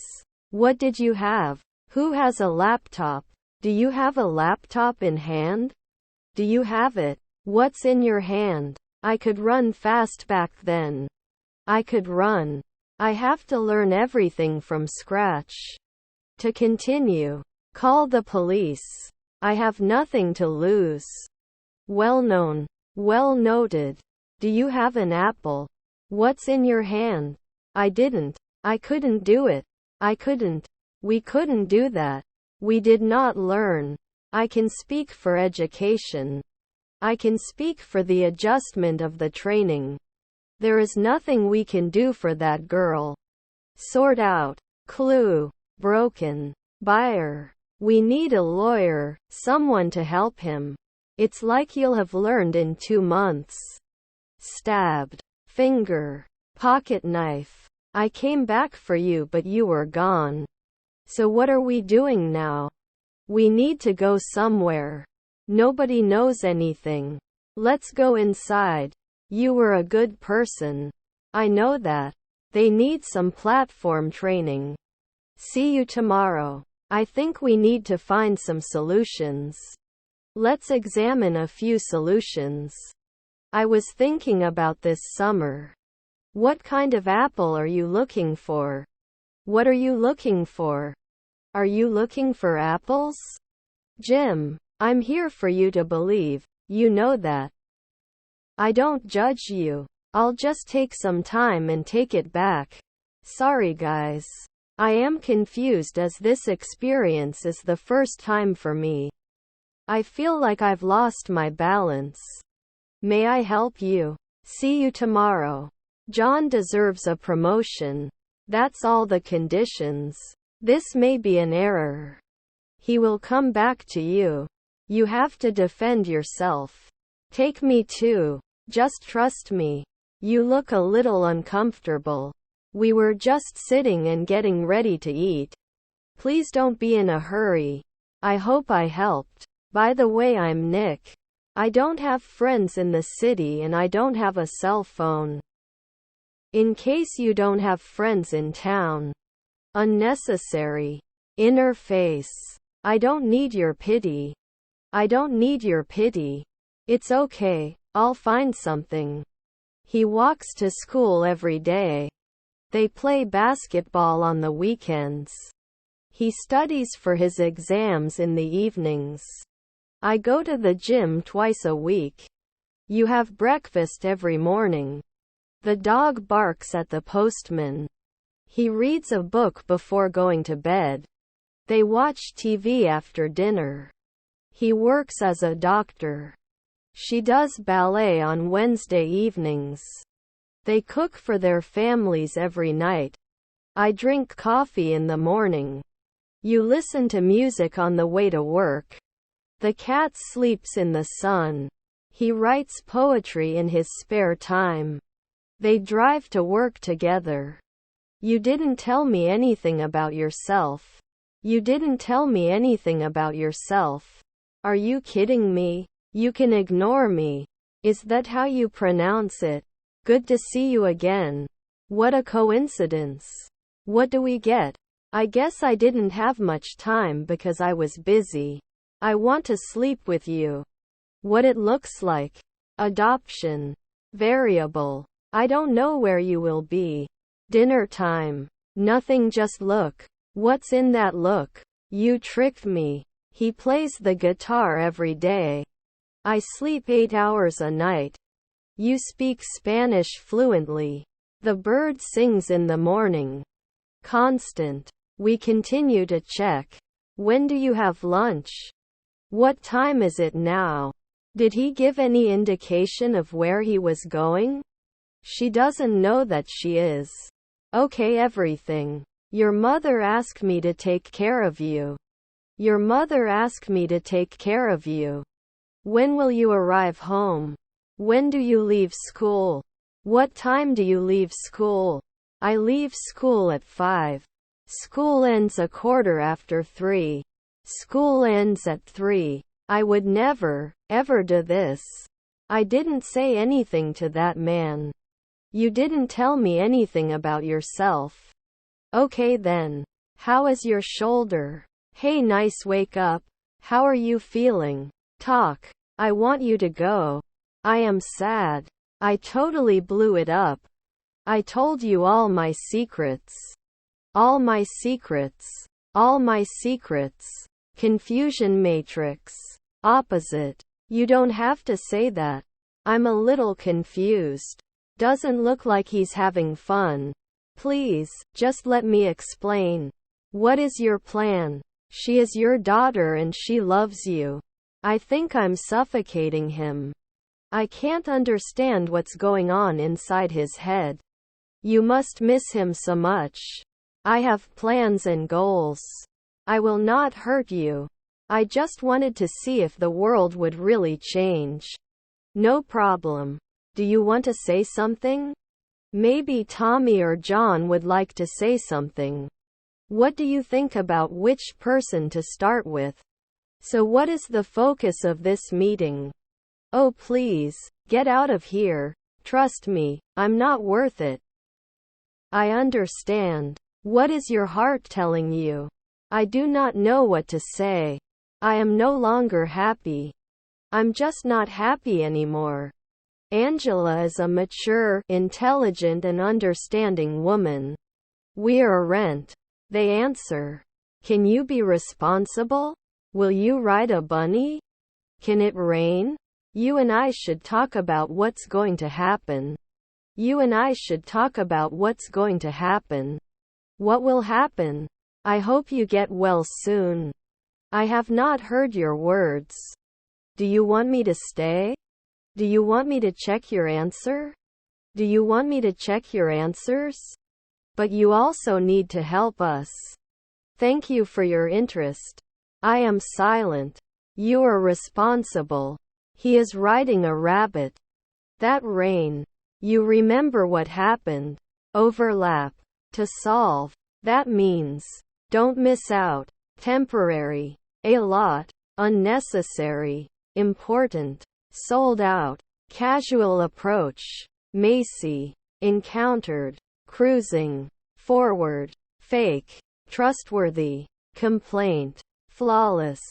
What did you have? Who has a laptop? Do you have a laptop in hand? Do you have it? What's in your hand? I could run fast back then. I could run. I have to learn everything from scratch. To continue. Call the police. I have nothing to lose. Well known. Well noted. Do you have an apple? What's in your hand? I didn't. I couldn't do it. I couldn't. We couldn't do that. We did not learn. I can speak for education. I can speak for the adjustment of the training. There is nothing we can do for that girl. Sort out. Clue. Broken. Buyer. We need a lawyer, someone to help him. It's like you'll have learned in 2 months. Stabbed. Finger. Pocket knife. I came back for you, but you were gone. So what are we doing now? We need to go somewhere. Nobody knows anything. Let's go inside. You were a good person. I know that. They need some platform training. See you tomorrow. I think we need to find some solutions. Let's examine a few solutions. I was thinking about this summer. What kind of apple are you looking for? What are you looking for? Are you looking for apples? Jim, I'm here for you to believe. You know that. I don't judge you. I'll just take some time and take it back. Sorry guys. I am confused as this experience is the first time for me. I feel like I've lost my balance. May I help you? See you tomorrow. John deserves a promotion. That's all the conditions. This may be an error. He will come back to you. You have to defend yourself. Take me too. Just trust me. You look a little uncomfortable. We were just sitting and getting ready to eat. Please don't be in a hurry. I hope I helped. By the way, I'm Nick. I don't have friends in the city and I don't have a cell phone. In case you don't have friends in town. Unnecessary. Inner face. I don't need your pity. I don't need your pity. It's okay, I'll find something. He walks to school every day. They play basketball on the weekends. He studies for his exams in the evenings. I go to the gym twice a week. You have breakfast every morning. The dog barks at the postman. He reads a book before going to bed. They watch TV after dinner. He works as a doctor. She does ballet on Wednesday evenings. They cook for their families every night. I drink coffee in the morning. You listen to music on the way to work. The cat sleeps in the sun. He writes poetry in his spare time. They drive to work together. You didn't tell me anything about yourself. You didn't tell me anything about yourself. Are you kidding me? You can ignore me. Is that how you pronounce it? Good to see you again. What a coincidence. What do we get? I guess I didn't have much time because I was busy. I want to sleep with you. What it looks like. Adoption. Variable. I don't know where you will be. Dinner time. Nothing, just look. What's in that look? You tricked me. He plays the guitar every day. I sleep 8 hours a night. You speak Spanish fluently. The bird sings in the morning. Constant. We continue to check. When do you have lunch? What time is it now? Did he give any indication of where he was going? She doesn't know that she is. Okay, everything. Your mother asked me to take care of you. Your mother asked me to take care of you. When will you arrive home? When do you leave school? What time do you leave school? I leave school at 5. School ends 3:15. School ends at 3. I would never, ever do this. I didn't say anything to that man. You didn't tell me anything about yourself. Okay then. How is your shoulder? Hey, nice, wake up. How are you feeling? Talk. I want you to go. I am sad. I totally blew it up. I told you all my secrets. All my secrets. All my secrets. Confusion matrix. Opposite. You don't have to say that. I'm a little confused. Doesn't look like he's having fun. Please, just let me explain. What is your plan? She is your daughter and she loves you. I think I'm suffocating him. I can't understand what's going on inside his head. You must miss him so much. I have plans and goals. I will not hurt you. I just wanted to see if the world would really change. No problem. Do you want to say something? Maybe Tommy or John would like to say something. What do you think about which person to start with? So what is the focus of this meeting? Oh please, get out of here. Trust me, I'm not worth it. I understand. What is your heart telling you? I do not know what to say. I am no longer happy. I'm just not happy anymore. Angela is a mature, intelligent and understanding woman. We're a rent. They answer. Can you be responsible? Will you ride a bunny? Can it rain? You and I should talk about what's going to happen. You and I should talk about what's going to happen. What will happen? I hope you get well soon. I have not heard your words. Do you want me to stay? Do you want me to check your answer? Do you want me to check your answers? But you also need to help us. Thank you for your interest. I am silent. You are responsible. He is riding a rabbit. That rain. You remember what happened. Overlap. To solve. That means. Don't miss out. Temporary. A lot. Unnecessary. Important. Sold out. Casual approach. Macy. Encountered. Cruising. Forward. Fake. Trustworthy. Complaint. Flawless.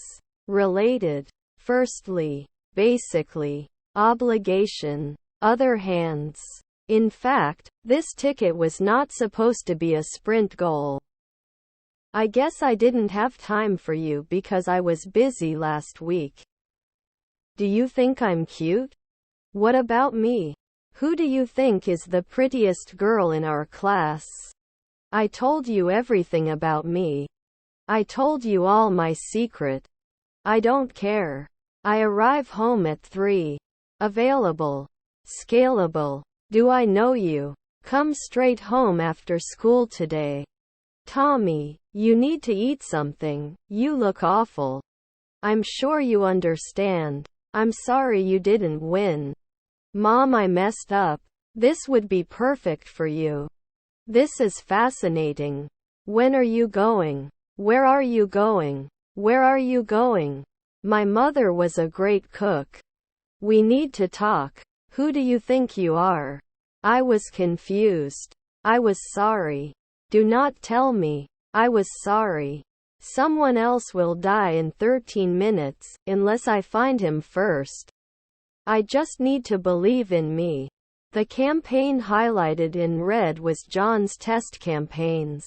Related. Firstly. Basically. Obligation. Other hands. In fact, this ticket was not supposed to be a sprint goal. I guess I didn't have time for you because I was busy last week. Do you think I'm cute? What about me? Who do you think is the prettiest girl in our class? I told you everything about me. I told you all my secret. I don't care. I arrive home at 3. Available. Scalable. Do I know you? Come straight home after school today. Tommy, you need to eat something. You look awful. I'm sure you understand. I'm sorry you didn't win. Mom, I messed up. This would be perfect for you. This is fascinating. When are you going? Where are you going? Where are you going? My mother was a great cook. We need to talk. Who do you think you are? I was confused. I was sorry. Do not tell me. I was sorry. Someone else will die in 13 minutes, unless I find him first. I just need to believe in me. The campaign highlighted in red was John's test campaigns.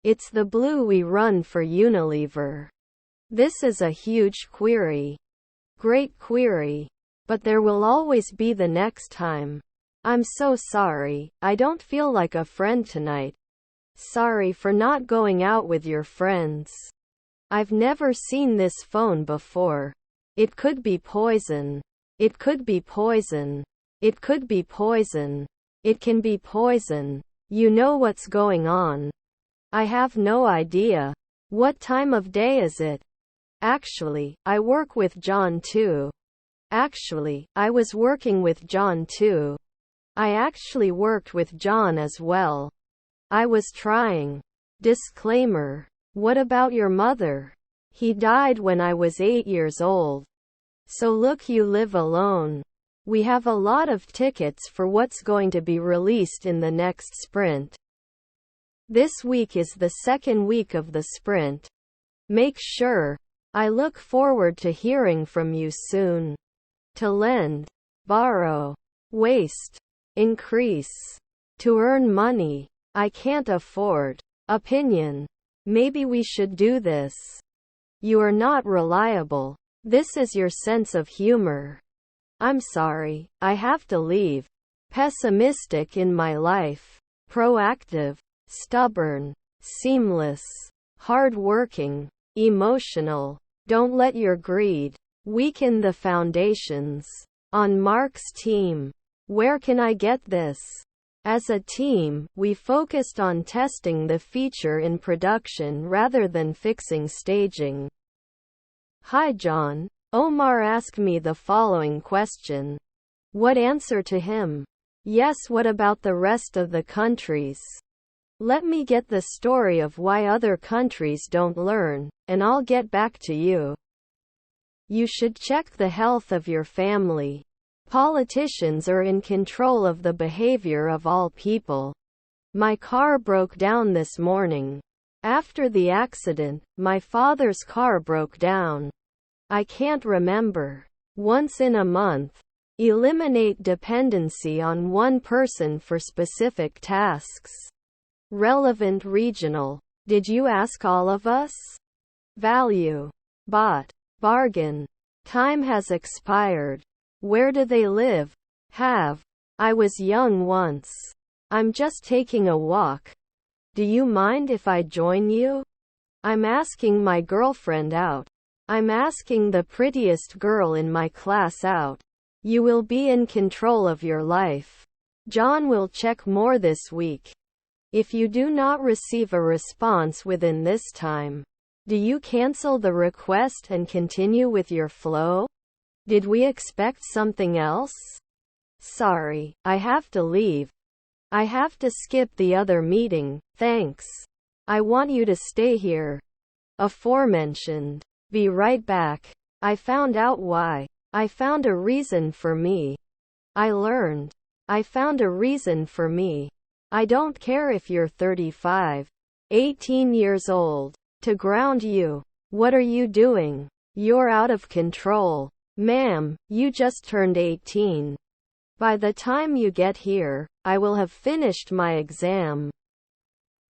It's the blue we run for Unilever. This is a huge query. Great query. But there will always be the next time. I'm so sorry, I don't feel like a friend tonight. Sorry for not going out with your friends. I've never seen this phone before. It could be poison. It could be poison. It could be poison. It can be poison. You know what's going on. I have no idea. What time of day is it? Actually, I work with John too. Actually, I was working with John too. I actually worked with John as well. I was trying. Disclaimer. What about your mother? He died when I was 8 years old. So look, you live alone. We have a lot of tickets for what's going to be released in the next sprint. This week is the second week of the sprint. Make sure. I look forward to hearing from you soon. To lend, borrow, waste, increase. To earn money. I can't afford. Opinion. Maybe we should do this. You are not reliable. This is your sense of humor. I'm sorry, I have to leave. Pessimistic in my life. Proactive. Stubborn. Seamless. Hard-working. Emotional. Don't let your greed weaken the foundations. On Mark's team. Where can I get this? As a team, we focused on testing the feature in production rather than fixing staging. Hi John. Omar asked me the following question. What answer to him? Yes, what about the rest of the countries? Let me get the story of why other countries don't learn, and I'll get back to you. You should check the health of your family. Politicians are in control of the behavior of all people. My car broke down this morning. After the accident, my father's car broke down. I can't remember. Once in a month. Eliminate dependency on one person for specific tasks. Relevant regional. Did you ask all of us? Value. Bought. Bargain. Time has expired. Where do they live? Have. I was young once. I'm just taking a walk. Do you mind if I join you? I'm asking my girlfriend out. I'm asking the prettiest girl in my class out. You will be in control of your life. John will check more this week. If you do not receive a response within this time, do you cancel the request and continue with your flow? Did we expect something else? Sorry, I have to leave. I have to skip the other meeting, thanks. I want you to stay here. Aforementioned. Be right back. I found out why. I found a reason for me. I learned. I found a reason for me. I don't care if you're 35, 18 years old. To ground you. What are you doing? You're out of control. Ma'am, you just turned 18. By the time you get here, I will have finished my exam.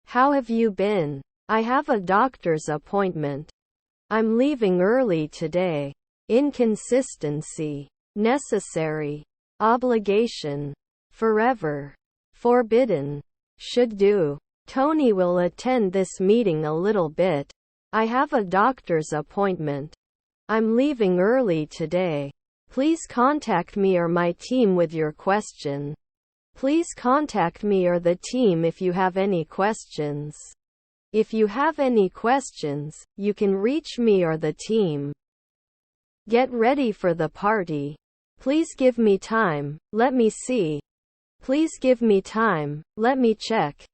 How have you been? I have a doctor's appointment. I'm leaving early today. Inconsistency. Necessary. Obligation. Forever. Forbidden. Should do. Tony will attend this meeting a little bit. I have a doctor's appointment. I'm leaving early today. Please contact me or my team with your question. Please contact me or the team if you have any questions. If you have any questions, you can reach me or the team. Get ready for the party. Please give me time, let me see. Please give me time, let me check.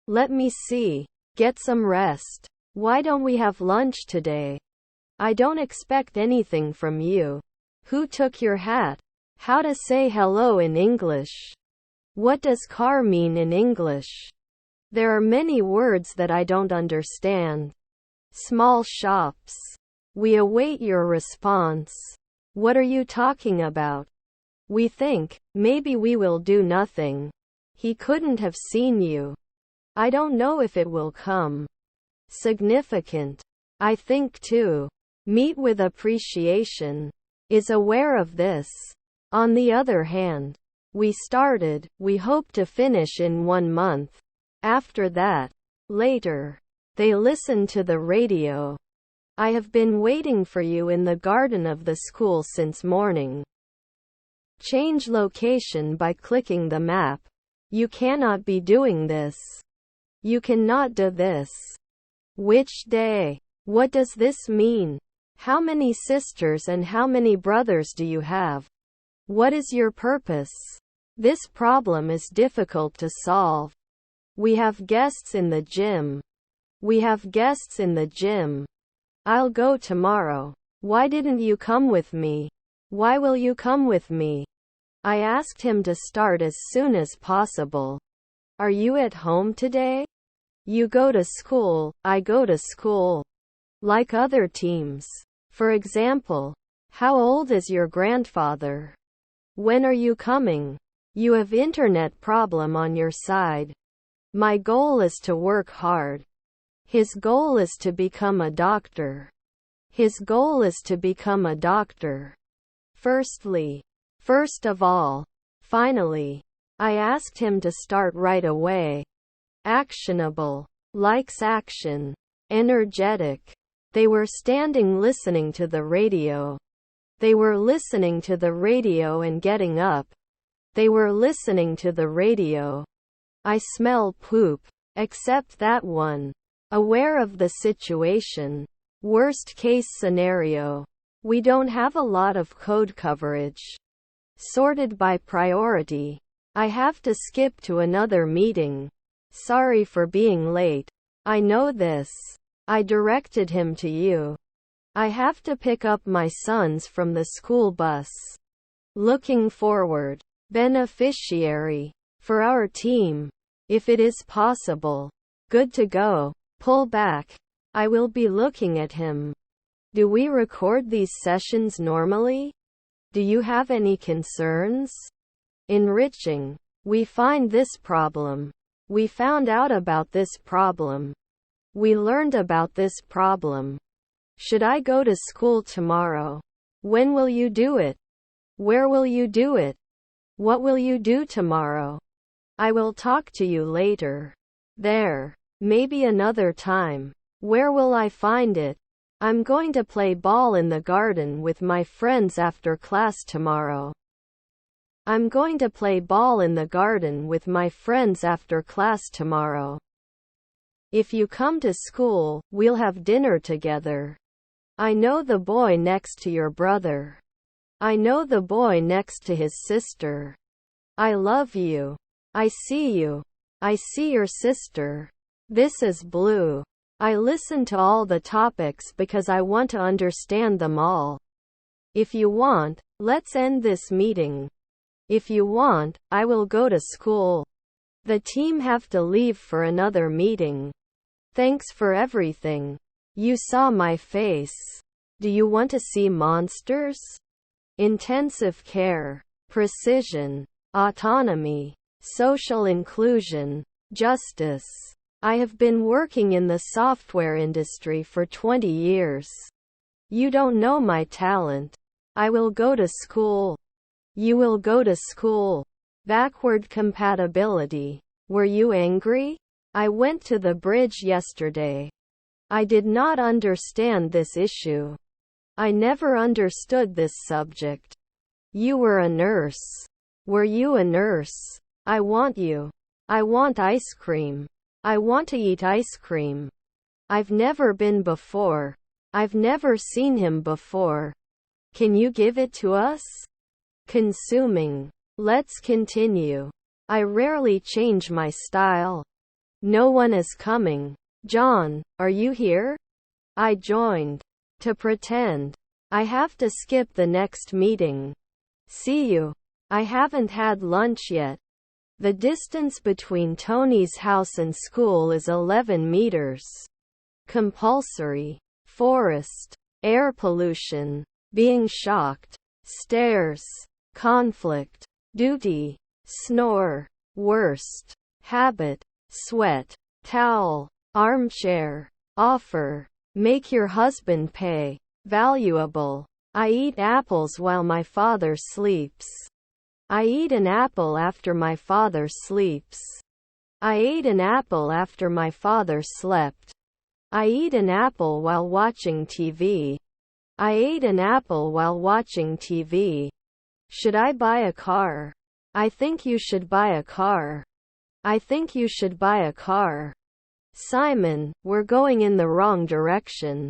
Let me see. Get some rest. Why don't we have lunch today? I don't expect anything from you. Who took your hat? How to say hello in English? What does car mean in English? There are many words that I don't understand. Small shops. We await your response. What are you talking about? We think, maybe we will do nothing. He couldn't have seen you. I don't know if it will come. Significant. I think too. Meet with appreciation. Is aware of this. On the other hand, we started, we hope to finish in 1 month. After that, later, they listen to the radio. I have been waiting for you in the garden of the school since morning. Change location by clicking the map. You cannot be doing this. You cannot do this. Which day? What does this mean? How many sisters and how many brothers do you have? What is your purpose? This problem is difficult to solve. We have guests in the gym. We have guests in the gym. I'll go tomorrow. Why didn't you come with me? Why will you come with me? I asked him to start as soon as possible. Are you at home today? You go to school, I go to school. Like other teams. For example, how old is your grandfather? When are you coming? You have internet problem on your side. My goal is to work hard. His goal is to become a doctor. His goal is to become a doctor. Firstly. First of all. Finally. I asked him to start right away. Actionable. Likes action. Energetic. They were standing listening to the radio. They were listening to the radio and getting up. They were listening to the radio. I smell poop. Except that one. Aware of the situation. Worst case scenario. We don't have a lot of code coverage. Sorted by priority. I have to skip to another meeting. Sorry for being late. I know this. I directed him to you. I have to pick up my sons from the school bus. Looking forward. Beneficiary. For our team. If it is possible. Good to go. Pull back. I will be looking at him. Do we record these sessions normally? Do you have any concerns? Enriching. We find this problem. We found out about this problem. We learned about this problem. Should I go to school tomorrow? When will you do it? Where will you do it? What will you do tomorrow? I will talk to you later. There. Maybe another time. Where will I find it? I'm going to play ball in the garden with my friends after class tomorrow. I'm going to play ball in the garden with my friends after class tomorrow. If you come to school, we'll have dinner together. I know the boy next to your brother. I know the boy next to his sister. I love you. I see you. I see your sister. This is blue. I listen to all the topics because I want to understand them all. If you want, let's end this meeting. If you want, I will go to school. The team have to leave for another meeting. Thanks for everything. You saw my face. Do you want to see monsters? Intensive care. Precision. Autonomy. Social inclusion. Justice. I have been working in the software industry for 20 years. You don't know my talent. I will go to school. You will go to school. Backward compatibility. Were you angry? I went to the bridge yesterday. I did not understand this issue. I never understood this subject. You were a nurse. Were you a nurse? I want you. I want ice cream. I want to eat ice cream. I've never been before. I've never seen him before. Can you give it to us? Consuming. Let's continue. I rarely change my style. No one is coming. John, are you here? I joined. To pretend. I have to skip the next meeting. See you. I haven't had lunch yet. The distance between Tony's house and school is 11 meters. Compulsory. Forest. Air pollution. Being shocked. Stairs. Conflict. Duty. Snore. Worst. Habit. Sweat. Towel. Armchair. Offer. Make your husband pay. Valuable. I eat apples while my father sleeps. I eat an apple after my father sleeps. I ate an apple after my father slept. I eat an apple while watching TV. I ate an apple while watching TV. Should I buy a car? I think you should buy a car. I think you should buy a car. Simon, we're going in the wrong direction.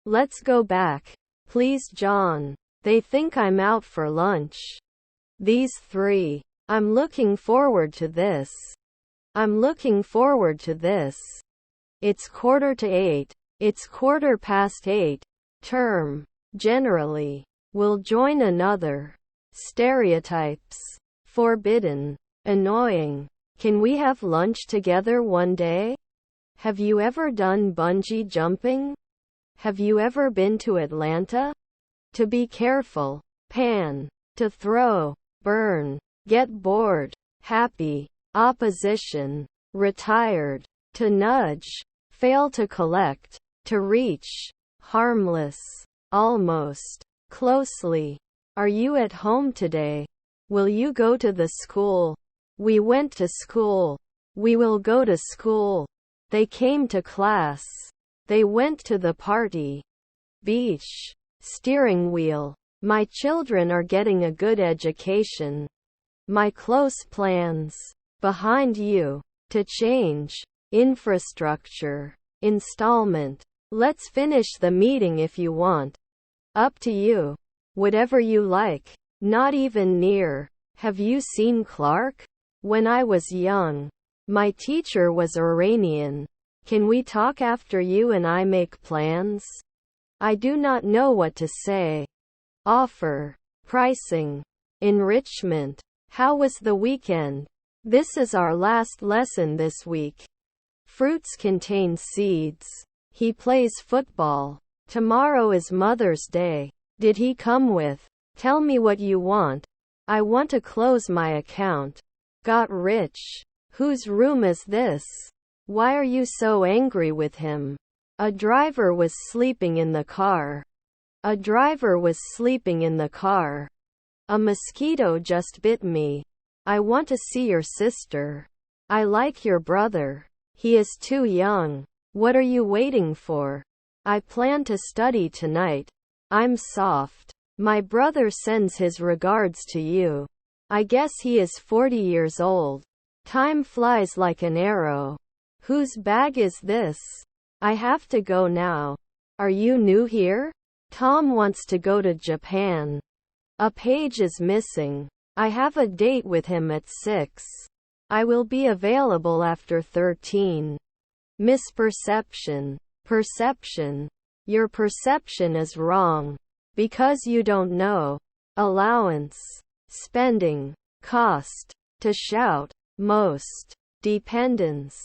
Let's go back. Please, John. They think I'm out for lunch. These three. I'm looking forward to this. I'm looking forward to this. It's 7:45. It's 8:15. Term. Generally. Will join another. Stereotypes. Forbidden. Annoying. Can we have lunch together one day? Have you ever done bungee jumping? Have you ever been to Atlanta? To be careful. Pan. To throw. Burn. Get bored. Happy. Opposition. Retired. To nudge. Fail to collect. To reach. Harmless. Almost. Closely. Are you at home today? Will you go to the school? We went to school. We will go to school. They came to class. They went to the party. Beach. Steering wheel. My children are getting a good education. My close plans. Behind you. To change. Infrastructure. Installment. Let's finish the meeting if you want. Up to you. Whatever you like. Not even near. Have you seen Clark? When I was young, my teacher was Iranian. Can we talk after you and I make plans? I do not know what to say. Offer. Pricing. Enrichment. How was the weekend? This is our last lesson this week. Fruits contain seeds. He plays football. Tomorrow is Mother's Day. Did he come with? Tell me what you want. I want to close my account. Got rich. Whose room is this? Why are you so angry with him? A driver was sleeping in the car. A driver was sleeping in the car. A mosquito just bit me. I want to see your sister. I like your brother. He is too young. What are you waiting for? I plan to study tonight. I'm soft. My brother sends his regards to you. I guess he is 40 years old. Time flies like an arrow. Whose bag is this? I have to go now. Are you new here? Tom wants to go to Japan. A page is missing. I have a date with him at 6. I will be available after 13. Misperception. Perception. Your perception is wrong. Because you don't know. Allowance. Spending. Cost. To shout. Most. Dependence.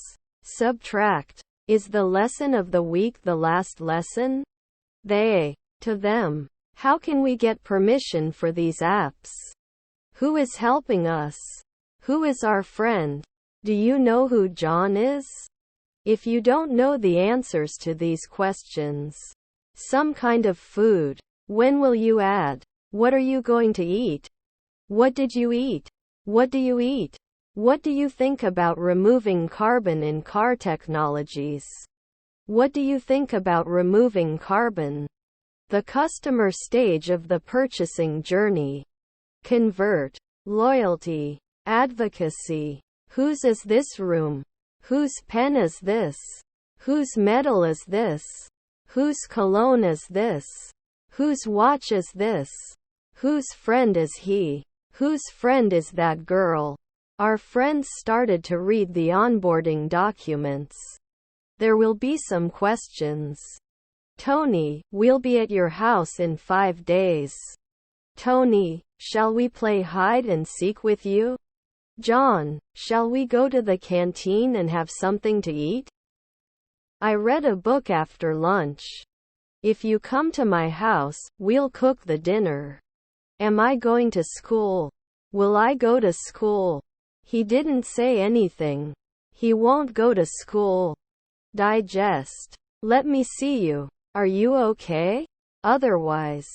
Subtract. Is the lesson of the week the last lesson? They. To them. How can we get permission for these apps? Who is helping us? Who is our friend? Do you know who John is? If you don't know the answers to these questions. Some kind of food. When will you add? What are you going to eat? What did you eat? What do you eat? What do you think about removing carbon in car technologies? What do you think about removing carbon? The customer stage of the purchasing journey. Convert. Loyalty. Advocacy. Whose is this room? Whose pen is this? Whose medal is this? Whose cologne is this? Whose watch is this? Whose friend is he? Whose friend is that girl? Our friends started to read the onboarding documents. There will be some questions. Tony, we'll be at your house in 5 days. Tony, shall we play hide and seek with you? John, shall we go to the canteen and have something to eat? I read a book after lunch. If you come to my house, we'll cook the dinner. Am I going to school? Will I go to school? He didn't say anything. He won't go to school. Digest. Let me see you. Are you okay? Otherwise.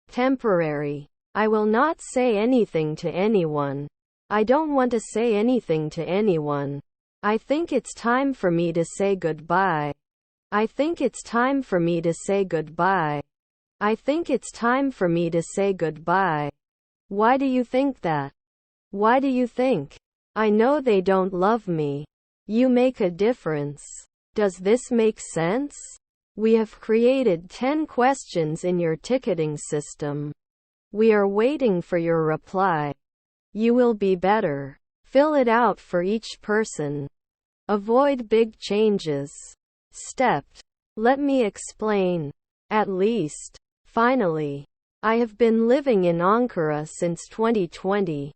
Temporary. I will not say anything to anyone. I don't want to say anything to anyone. I think it's time for me to say goodbye. I think it's time for me to say goodbye. I think it's time for me to say goodbye. Why do you think that? Why do you think? I know they don't love me. You make a difference. Does this make sense? We have created 10 questions in your ticketing system. We are waiting for your reply. You will be better. Fill it out for each person. Avoid big changes. Stepped. Let me explain. At least. Finally. I have been living in Ankara since 2020.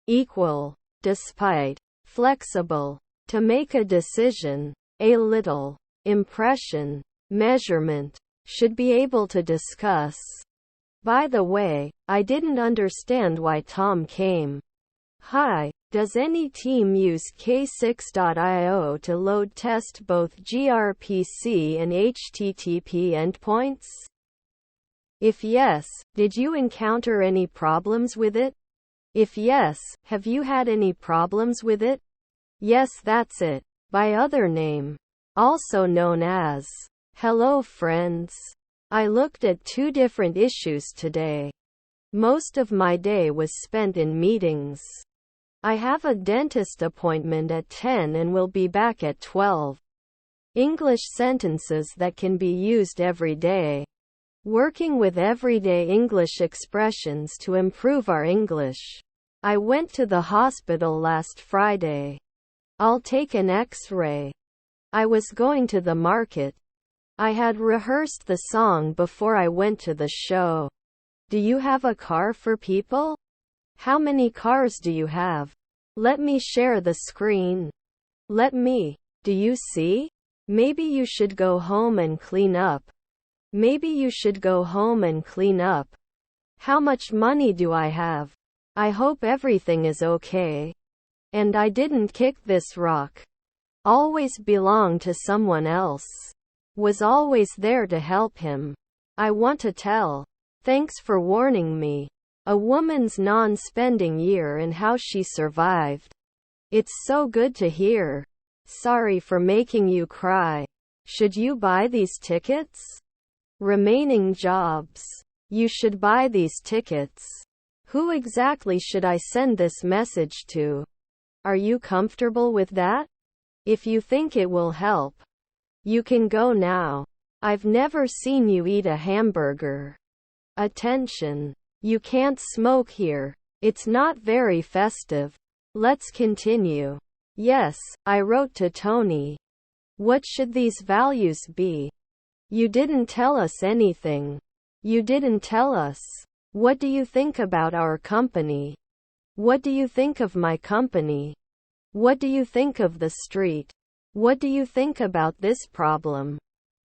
Equal. Despite. Flexible. To make a decision. A little. Impression. Measurement. Should be able to discuss. By the way, I didn't understand why Tom came. Hi. Does any team use K6.io to load test both gRPC and HTTP endpoints? If yes, did you encounter any problems with it? If yes, have you had any problems with it? Yes, that's it. By other name. Also known as. Hello friends. I looked at 2 different issues today. Most of my day was spent in meetings. I have a dentist appointment at 10 and will be back at 12. English sentences that can be used every day. Working with everyday English expressions to improve our English. I went to the hospital last Friday. I'll take an X-ray. I was going to the market. I had rehearsed the song before I went to the show. Do you have a car for people? How many cars do you have? Let me share the screen. Let me. Do you see? Maybe you should go home and clean up. Maybe you should go home and clean up. How much money do I have? I hope everything is okay. And I didn't kick this rock. Always belong to someone else. Was always there to help him. I want to tell. Thanks for warning me. A woman's non-spending year and how she survived. It's so good to hear. Sorry for making you cry. Should you buy these tickets? Remaining jobs. You should buy these tickets. Who exactly should I send this message to? Are you comfortable with that? If you think it will help, you can go now. I've never seen you eat a hamburger. Attention. You can't smoke here. It's not very festive. Let's continue. Yes, I wrote to Tony. What should these values be? You didn't tell us anything. You didn't tell us. What do you think about our company? What do you think of my company? What do you think of the street? What do you think about this problem?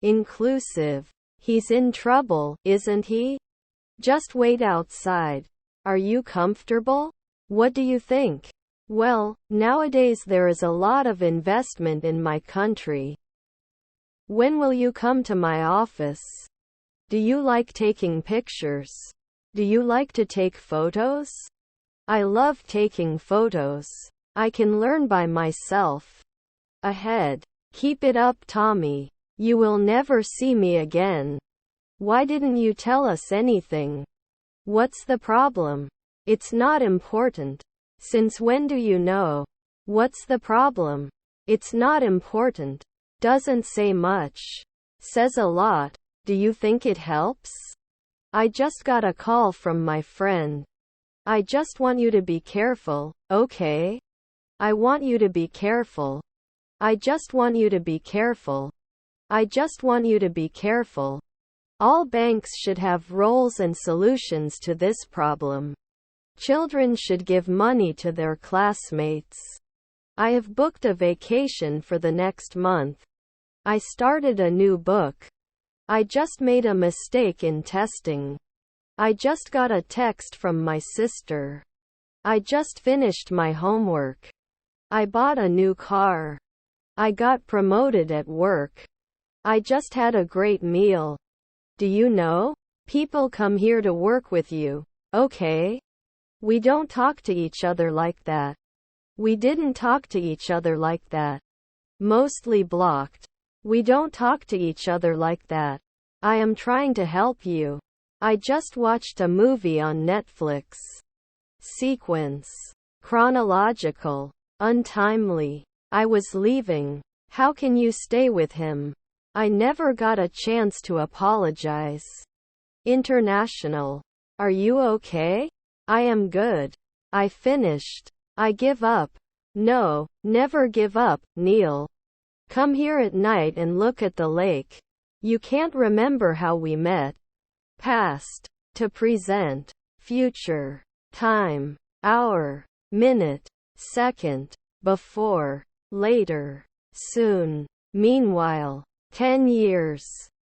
Inclusive. He's in trouble, isn't he? Just wait outside. Are you comfortable? What do you think? Well, nowadays there is a lot of investment in my country. When will you come to my office? Do you like taking pictures? Do you like to take photos? I love taking photos. I can learn by myself. Ahead. Keep it up, Tommy. You will never see me again. Why didn't you tell us anything? What's the problem? It's not important. Since when do you know? What's the problem? It's not important. Doesn't say much. Says a lot. Do you think it helps? I just got a call from my friend. I just want you to be careful, okay? I want you to be careful. I just want you to be careful. I just want you to be careful. All banks should have roles and solutions to this problem. Children should give money to their classmates. I have booked a vacation for the next month. I started a new book. I just made a mistake in testing. I just got a text from my sister. I just finished my homework. I bought a new car. I got promoted at work. I just had a great meal. Do you know? People come here to work with you, okay? We don't talk to each other like that. We didn't talk to each other like that. Mostly blocked. We don't talk to each other like that. I am trying to help you. I just watched a movie on Netflix. Sequence. Chronological. Untimely. I was leaving. How can you stay with him? I never got a chance to apologize. International. Are you okay? I am good. I finished. I give up. No, never give up, Neil. Come here at night and look at the lake. You can't remember how we met. Past. To present. Future. Time. Hour. Minute. Second. Before. Later. Soon. Meanwhile. 10 years.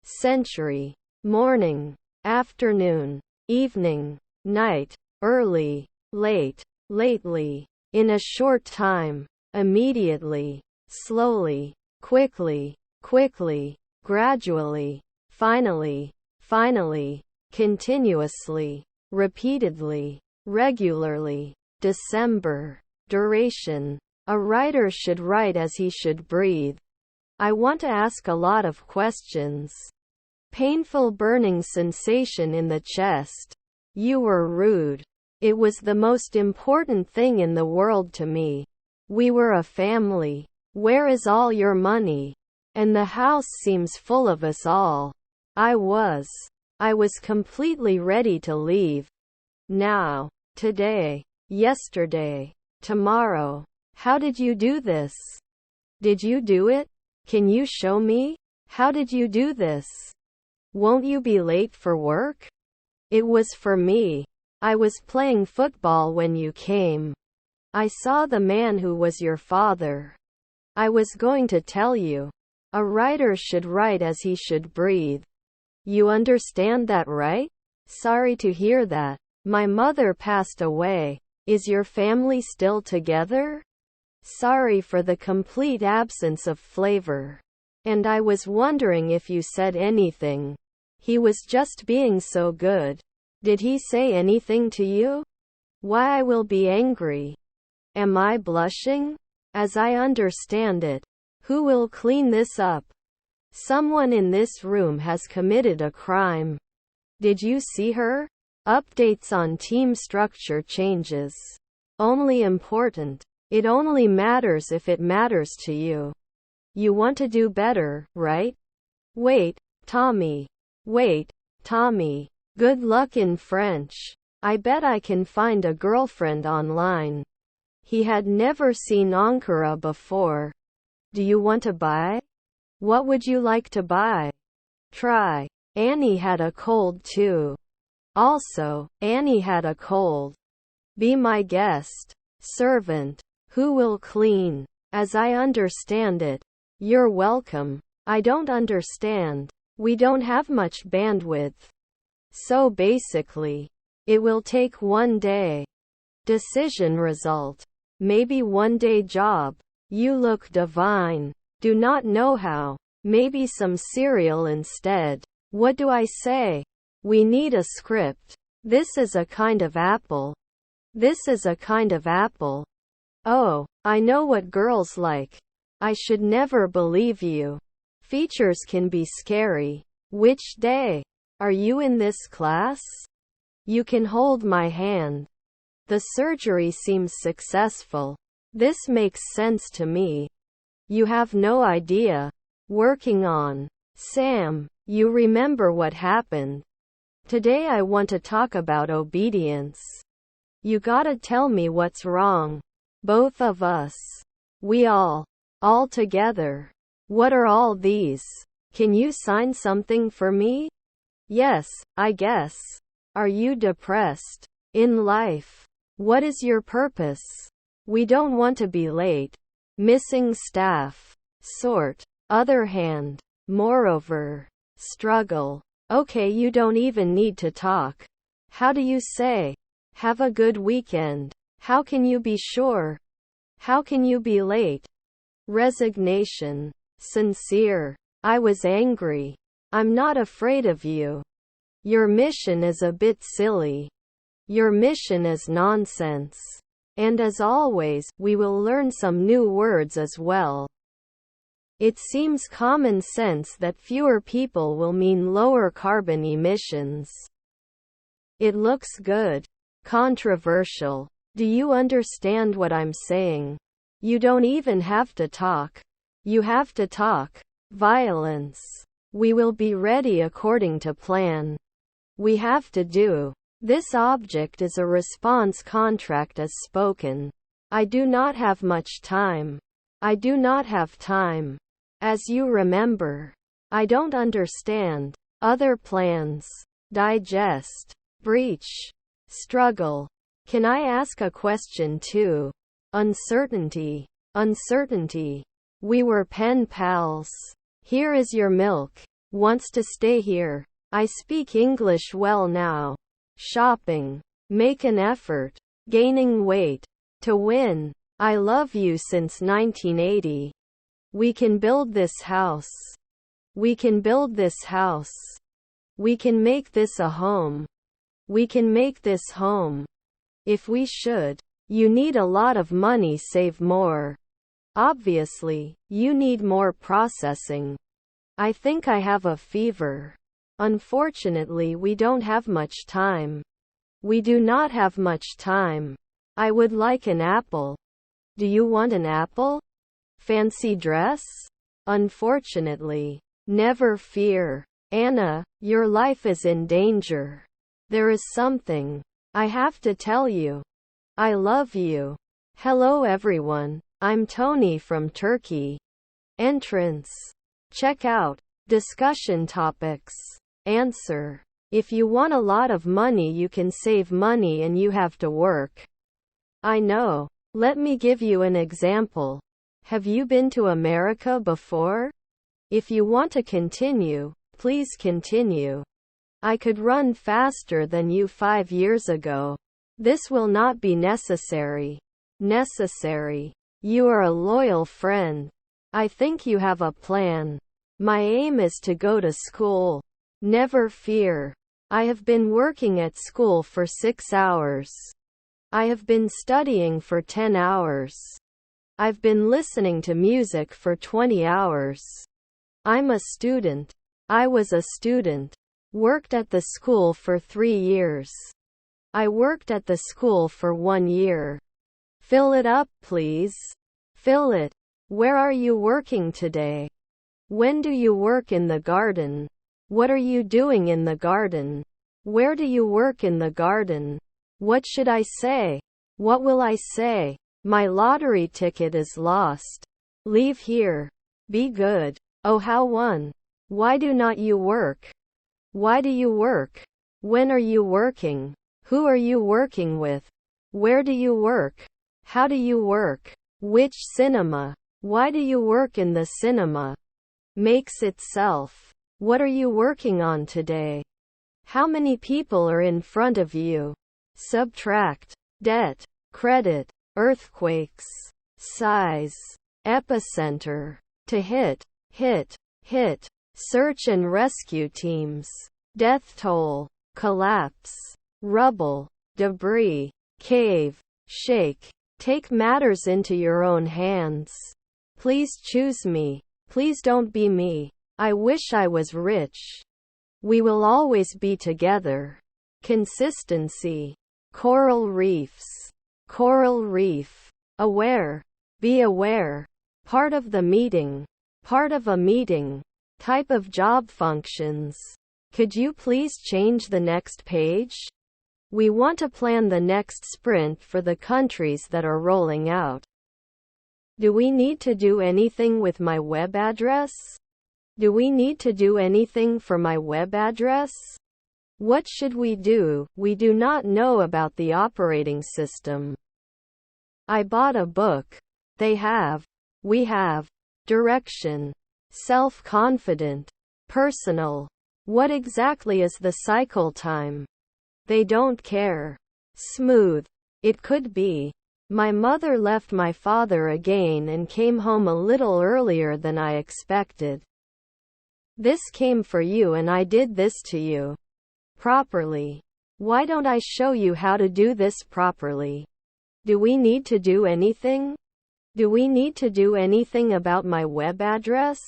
Century. Morning. Afternoon. Evening. Night. Early. Late. Lately. In a short time. Immediately. Slowly. Quickly. Quickly. Gradually. Finally. Finally. Continuously. Repeatedly. Regularly. December. Duration. A writer should write as he should breathe. I want to ask a lot of questions. Painful burning sensation in the chest. You were rude. It was the most important thing in the world to me. We were a family. Where is all your money? And the house seems full of us all. I was completely ready to leave. Now. Today. Yesterday. Tomorrow. How did you do this? Did you do it? Can you show me? How did you do this? Won't you be late for work? It was for me. I was playing football when you came. I saw the man who was your father. I was going to tell you. A writer should write as he should breathe. You understand that, right? Sorry to hear that. My mother passed away. Is your family still together? Sorry for the complete absence of flavor. And I was wondering if you said anything. He was just being so good. Did he say anything to you? Why I will be angry. Am I blushing? As I understand it, who will clean this up? Someone in this room has committed a crime. Did you see her? Updates on team structure changes. Only important. It only matters if it matters to you. You want to do better, right? Wait, Tommy. Wait, Tommy. Good luck in French. I bet I can find a girlfriend online. He had never seen Ankara before. Do you want to buy? What would you like to buy? Try. Annie had a cold too. Also, Annie had a cold. Be my guest. Servant. Who will clean? As I understand it. You're welcome. I don't understand. We don't have much bandwidth. So basically, it will take one day. Decision result. Maybe one day job. You look divine. Do not know how. Maybe some cereal instead. What do I say? We need a script. This is a kind of apple. This is a kind of apple. Oh, I know what girls like. I should never believe you. Features can be scary. Which day? Are you in this class? You can hold my hand. The surgery seems successful. This makes sense to me. You have no idea. Working on. Sam, you remember what happened. Today I want to talk about obedience. You gotta tell me what's wrong. both of us, we all together. What are all these? Can you sign something for me? Yes, I guess. Are you depressed in life? What is your purpose? We don't want to be late. Missing staff. Sort. Other hand. Moreover. Struggle. Okay, you don't even need to talk. How do you say, have a good weekend? How can you be sure? How can you be late? Resignation. Sincere. I was angry. I'm not afraid of you. Your mission is a bit silly. Your mission is nonsense. And as always, we will learn some new words as well. It seems common sense that fewer people will mean lower carbon emissions. It looks good. Controversial. Do you understand what I'm saying? You don't even have to talk. You have to talk. Violence. We will be ready according to plan. We have to do. This object is a response contract as spoken. I do not have much time. I do not have time. As you remember. I don't understand. Other plans. Digest. Breach. Struggle. Can I ask a question too? Uncertainty. Uncertainty. We were pen pals. Here is your milk. Wants to stay here. I speak English well now. Shopping. Make an effort. Gaining weight. To win. I love you since 1980. We can build this house. We can build this house. We can make this a home. We can make this home. If we should. You need a lot of money, save more. Obviously, you need more processing. I think I have a fever. Unfortunately, we don't have much time. We do not have much time. I would like an apple. Do you want an apple? Fancy dress? Unfortunately. Never fear. Anna, your life is in danger. There is something I have to tell you. I love you. Hello everyone. I'm Tony from Turkey. Entrance. Check out. Discussion topics. Answer. If you want a lot of money, you can save money and you have to work. I know. Let me give you an example. Have you been to America before? If you want to continue, please continue. I could run faster than you 5 years ago. This will not be necessary. Necessary. You are a loyal friend. I think you have a plan. My aim is to go to school. Never fear. I have been working at school for 6 hours. I have been studying for 10 hours. I've been listening to music for 20 hours. I'm a student. I was a student. Worked at the school for 3 years. I worked at the school for 1 year. Fill it up, please. Fill it. Where are you working today? When do you work in the garden? What are you doing in the garden? Where do you work in the garden? What should I say? What will I say? My lottery ticket is lost. Leave here. Be good. Oh, how one. Why do not you work? Why do you work? When are you working? Who are you working with? Where do you work? How do you work? Which cinema? Why do you work in the cinema? Makes itself. What are you working on today? How many people are in front of you? Subtract. Debt. Credit. Earthquakes. Size. Epicenter. To hit. Hit. Hit. Search and rescue teams. Death toll. Collapse. Rubble. Debris. Cave. Shake. Take matters into your own hands. Please choose me. Please don't be me. I wish I was rich. We will always be together. Consistency. Coral reefs. Coral reef. Aware. Be aware. Part of the meeting. Part of a meeting. Type of job functions. Could you please change the next page? We want to plan the next sprint for the countries that are rolling out. Do we need to do anything with my web address? Do we need to do anything for my web address? What should we do? We do not know about the operating system. I bought a book. They have. We have. Direction. Self-confident. Personal. What exactly is the cycle time? They don't care. Smooth. It could be. My mother left my father again and came home a little earlier than I expected. This came for you and I did this to you. Properly. Why don't I show you how to do this properly? Do we need to do anything? Do we need to do anything about my web address?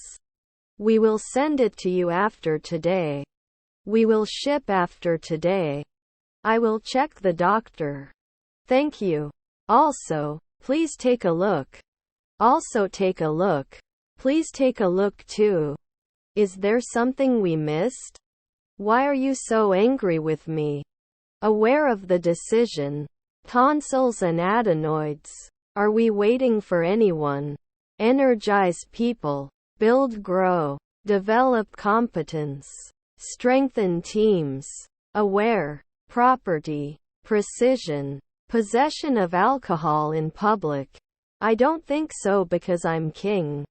We will send it to you after today. We will ship after today. I will check the doctor. Thank you. Also, please take a look. Also take a look. Please take a look too. Is there something we missed? Why are you so angry with me? Aware of the decision. Tonsils and adenoids. Are we waiting for anyone? Energize people. Build, grow. Develop competence. Strengthen teams. Aware. Property. Precision. Possession of alcohol in public. I don't think so because I'm king.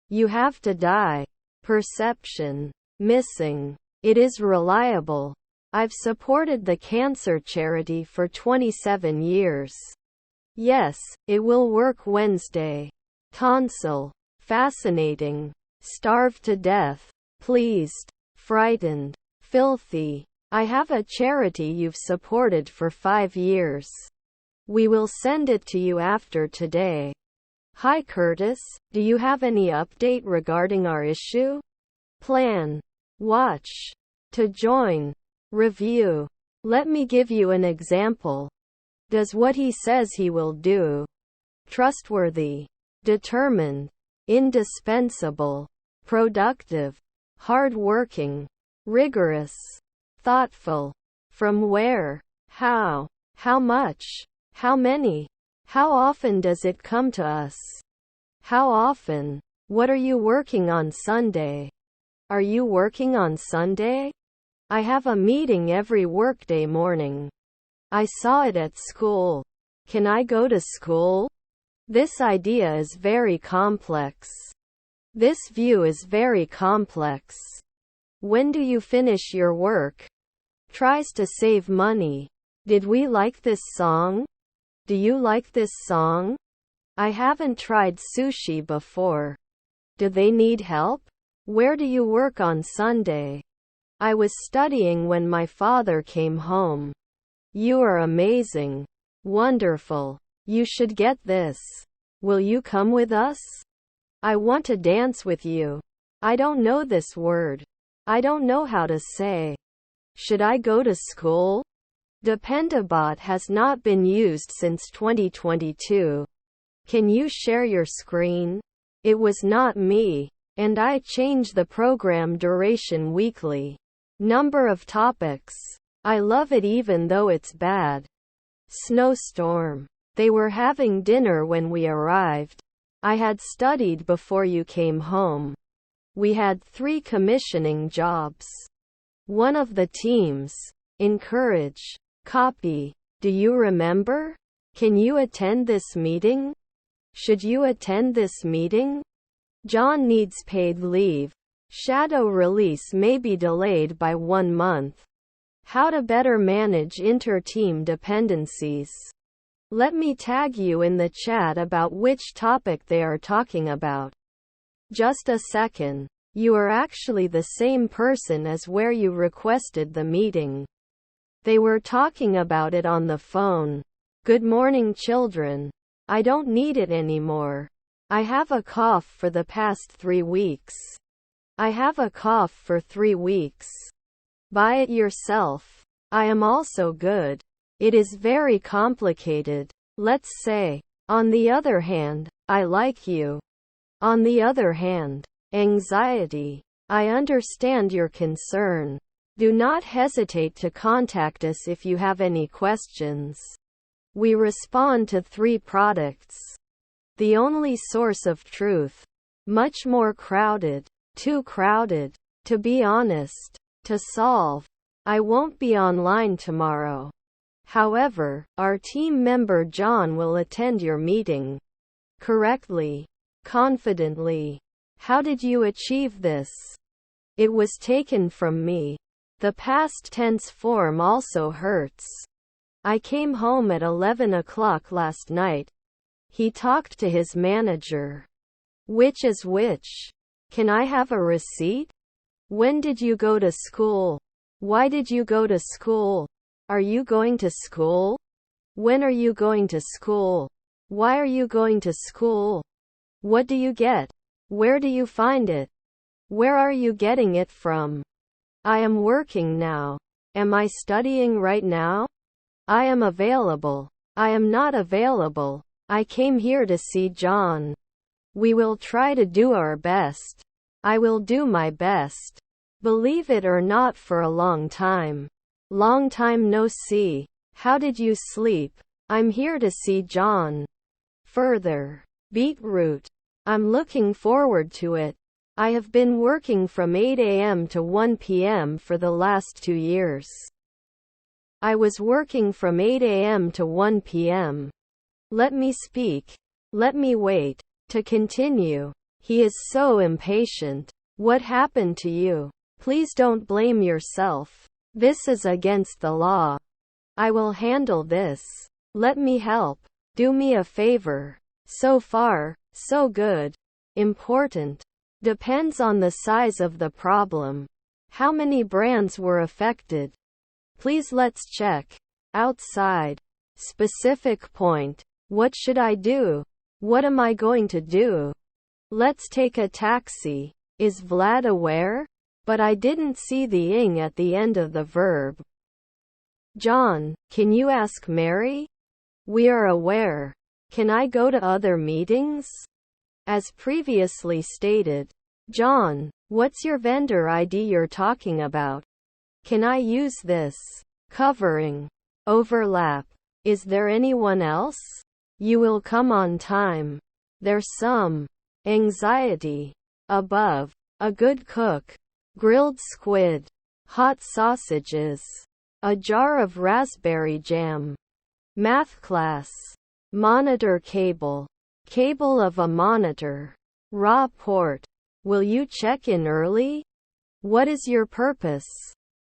You have to die. Perception. Missing. It is reliable. I've supported the cancer charity for 27 years. Yes, it will work Wednesday. Tonsil. Fascinating. Starved to death. Pleased. Frightened. Filthy. I have a charity you've supported for 5 years. We will send it to you after today. Hi Curtis, do you have any update regarding our issue? Plan. Watch. To join. Review. Let me give you an example. Does what he says he will do. Trustworthy. Determined. Indispensable. Productive. Hardworking. Rigorous. Thoughtful. From where? How? How much? How many? How often does it come to us? How often? What are you working on Sunday? Are you working on Sunday? I have a meeting every workday morning. I saw it at school. Can I go to school? This idea is very complex. This view is very complex. When do you finish your work? Tries to save money. Did we like this song? Do you like this song? I haven't tried sushi before. Do they need help? Where do you work on Sunday? I was studying when my father came home. You are amazing. Wonderful. You should get this. Will you come with us? I want to dance with you. I don't know this word. I don't know how to say. Should I go to school? Dependabot has not been used since 2022. Can you share your screen? It was not me. And I change the program duration weekly. Number of topics. I love it even though it's bad. Snowstorm. They were having dinner when we arrived. I had studied before you came home. We had 3 commissioning jobs. One of the teams. Encourage. Copy. Do you remember? Can you attend this meeting? Should you attend this meeting? John needs paid leave. Shadow release may be delayed by 1 month. How to better manage inter-team dependencies. Let me tag you in the chat about which topic they are talking about. Just a second. You are actually the same person as where you requested the meeting. They were talking about it on the phone. Good morning, children. I don't need it anymore. I have a cough for the past 3 weeks. I have a cough for 3 weeks. Buy it yourself. I am also good. It is very complicated. Let's say. On the other hand, I like you. On the other hand, anxiety. I understand your concern. Do not hesitate to contact us if you have any questions. We respond to 3 products. The only source of truth. Much more crowded. Too crowded. To be honest. To solve. I won't be online tomorrow. However, our team member John will attend your meeting. Correctly. Confidently. How did you achieve this? It was taken from me. The past tense form also hurts. I came home at 11 o'clock last night. He talked to his manager. Which is which? Can I have a receipt? When did you go to school? Why did you go to school? Are you going to school? When are you going to school? Why are you going to school? What do you get? Where do you find it? Where are you getting it from? I am working now. Am I studying right now? I am available. I am not available. I came here to see John. We will try to do our best. I will do my best. Believe it or not, for a long time. Long time no see. How did you sleep? I'm here to see John. Further. Beetroot. I'm looking forward to it. I have been working from 8 a.m. to 1 p.m. for the last 2 years. I was working from 8 a.m. to 1 p.m. Let me speak. Let me wait. To continue. He is so impatient. What happened to you? Please don't blame yourself. This is against the law. I will handle this. Let me help. Do me a favor. So far, so good. Important. Depends on the size of the problem. How many brands were affected? Please let's check. Outside. Specific point. What should I do? What am I going to do? Let's take a taxi. Is Vlad aware? But I didn't see the ing at the end of the verb. John, can you ask Mary? We are aware. Can I go to other meetings? As previously stated. John, what's your vendor ID you're talking about? Can I use this? Covering. Overlap. Is there anyone else? You will come on time. There's some anxiety. Above. A good cook. Grilled squid. Hot sausages. A jar of raspberry jam. Math class. Monitor cable. Cable of a monitor. Raw port. Will you check in early? What is your purpose?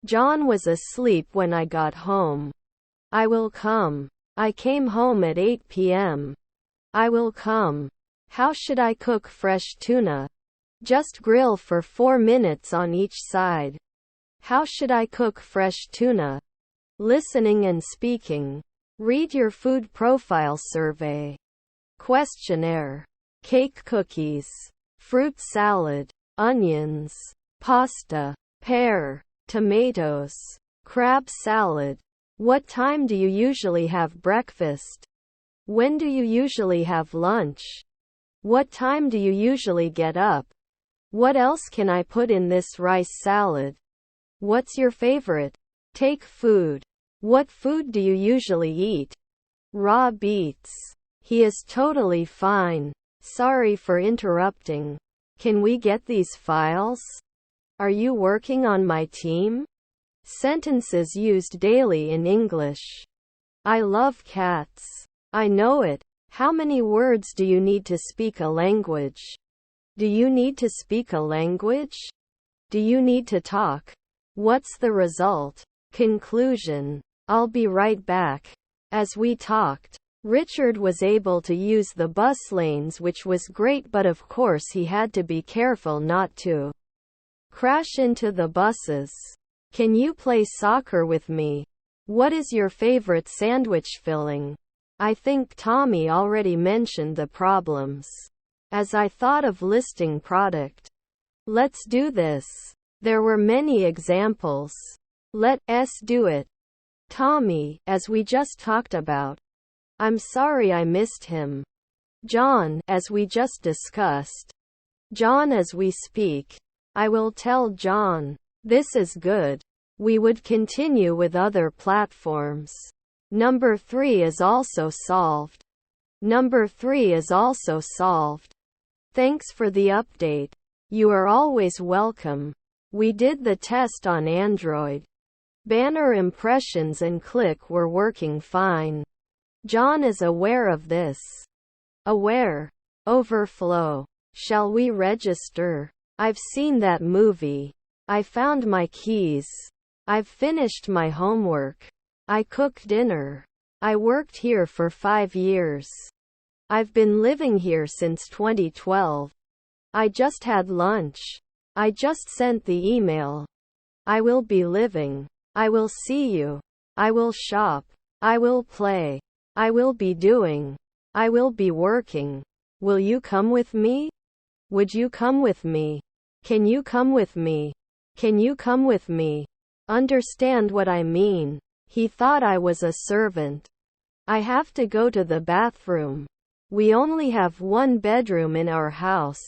John was asleep when I got home. I will come. I came home at 8 p.m. I will come. How should I cook fresh tuna? Just grill for 4 minutes on each side. How should I cook fresh tuna? Listening and speaking. Read your food profile survey. Questionnaire. Cake cookies. Fruit salad. Onions. Pasta. Pear. Tomatoes. Crab salad. What time do you usually have breakfast? When do you usually have lunch? What time do you usually get up? What else can I put in this rice salad? What's your favorite? Take food. What food do you usually eat? Raw beets. He is totally fine. Sorry for interrupting. Can we get these files? Are you working on my team? Sentences used daily in English. I love cats. I know it. How many words do you need to speak a language? Do you need to speak a language? Do you need to talk? What's the result? Conclusion. I'll be right back. As we talked, Richard was able to use the bus lanes, which was great, but of course he had to be careful not to crash into the buses. Can you play soccer with me? What is your favorite sandwich filling? I think Tommy already mentioned the problems. As I thought of listing product. Let's do this. There were many examples. Let's do it. Tommy, as we just talked about. I'm sorry I missed him. John, as we just discussed. John, as we speak. I will tell John. This is good. we would continue with other platforms. Number 3 is also solved. Number 3 is also solved. Thanks for the update. You are always welcome. We did the test on Android. Banner impressions and click were working fine. John is aware of this. Aware. Overflow. Shall we register? I've seen that movie. I found my keys. I've finished my homework. I cooked dinner. I worked here for 5 years. I've been living here since 2012. I just had lunch. I just sent the email. I will be living. I will see you. I will shop. I will play. I will be doing. I will be working. Will you come with me? Would you come with me? Can you come with me? Can you come with me? Understand what I mean? He thought I was a servant. I have to go to the bathroom. We only have 1 bedroom in our house.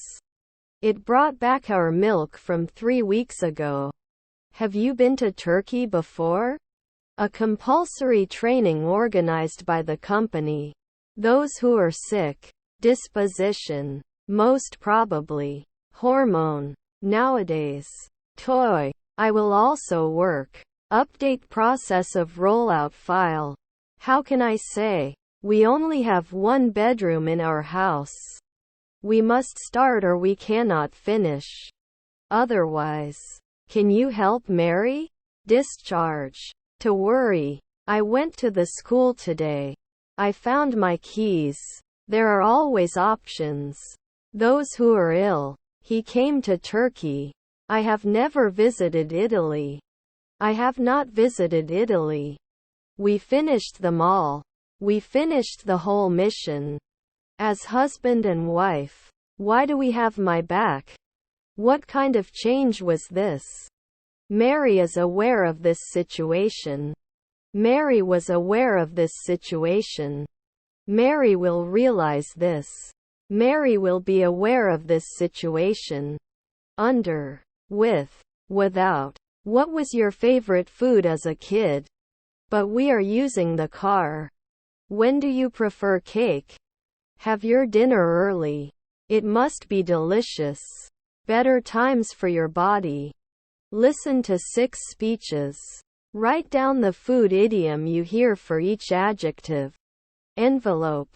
It brought back our milk from 3 weeks ago. Have you been to Turkey before? A compulsory training organized by the company. Those who are sick. Disposition. Most probably. Hormone. Nowadays. Toy. I will also work. Update process of rollout file. How can I say? We only have 1 bedroom in our house. We must start or we cannot finish. Otherwise. Can you help Mary? Discharge. To worry. I went to the school today. I found my keys. There are always options. Those who are ill. He came to Turkey. I have never visited Italy. I have not visited Italy. We finished them all. We finished the whole mission. As husband and wife. Why do we have my back? What kind of change was this? Mary is aware of this situation. Mary was aware of this situation. Mary will realize this. Mary will be aware of this situation. Under. With. Without. What was your favorite food as a kid? But we are using the car. When do you prefer cake? Have your dinner early. It must be delicious. Better times for your body. Listen to 6 speeches. Write down the food idiom you hear for each adjective. Envelope.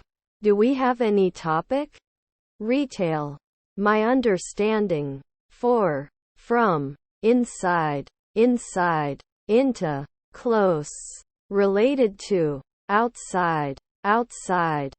Do we have any topic? Retail. My understanding. For. From. Inside. Inside. Into. Close. Related to. Outside. Outside.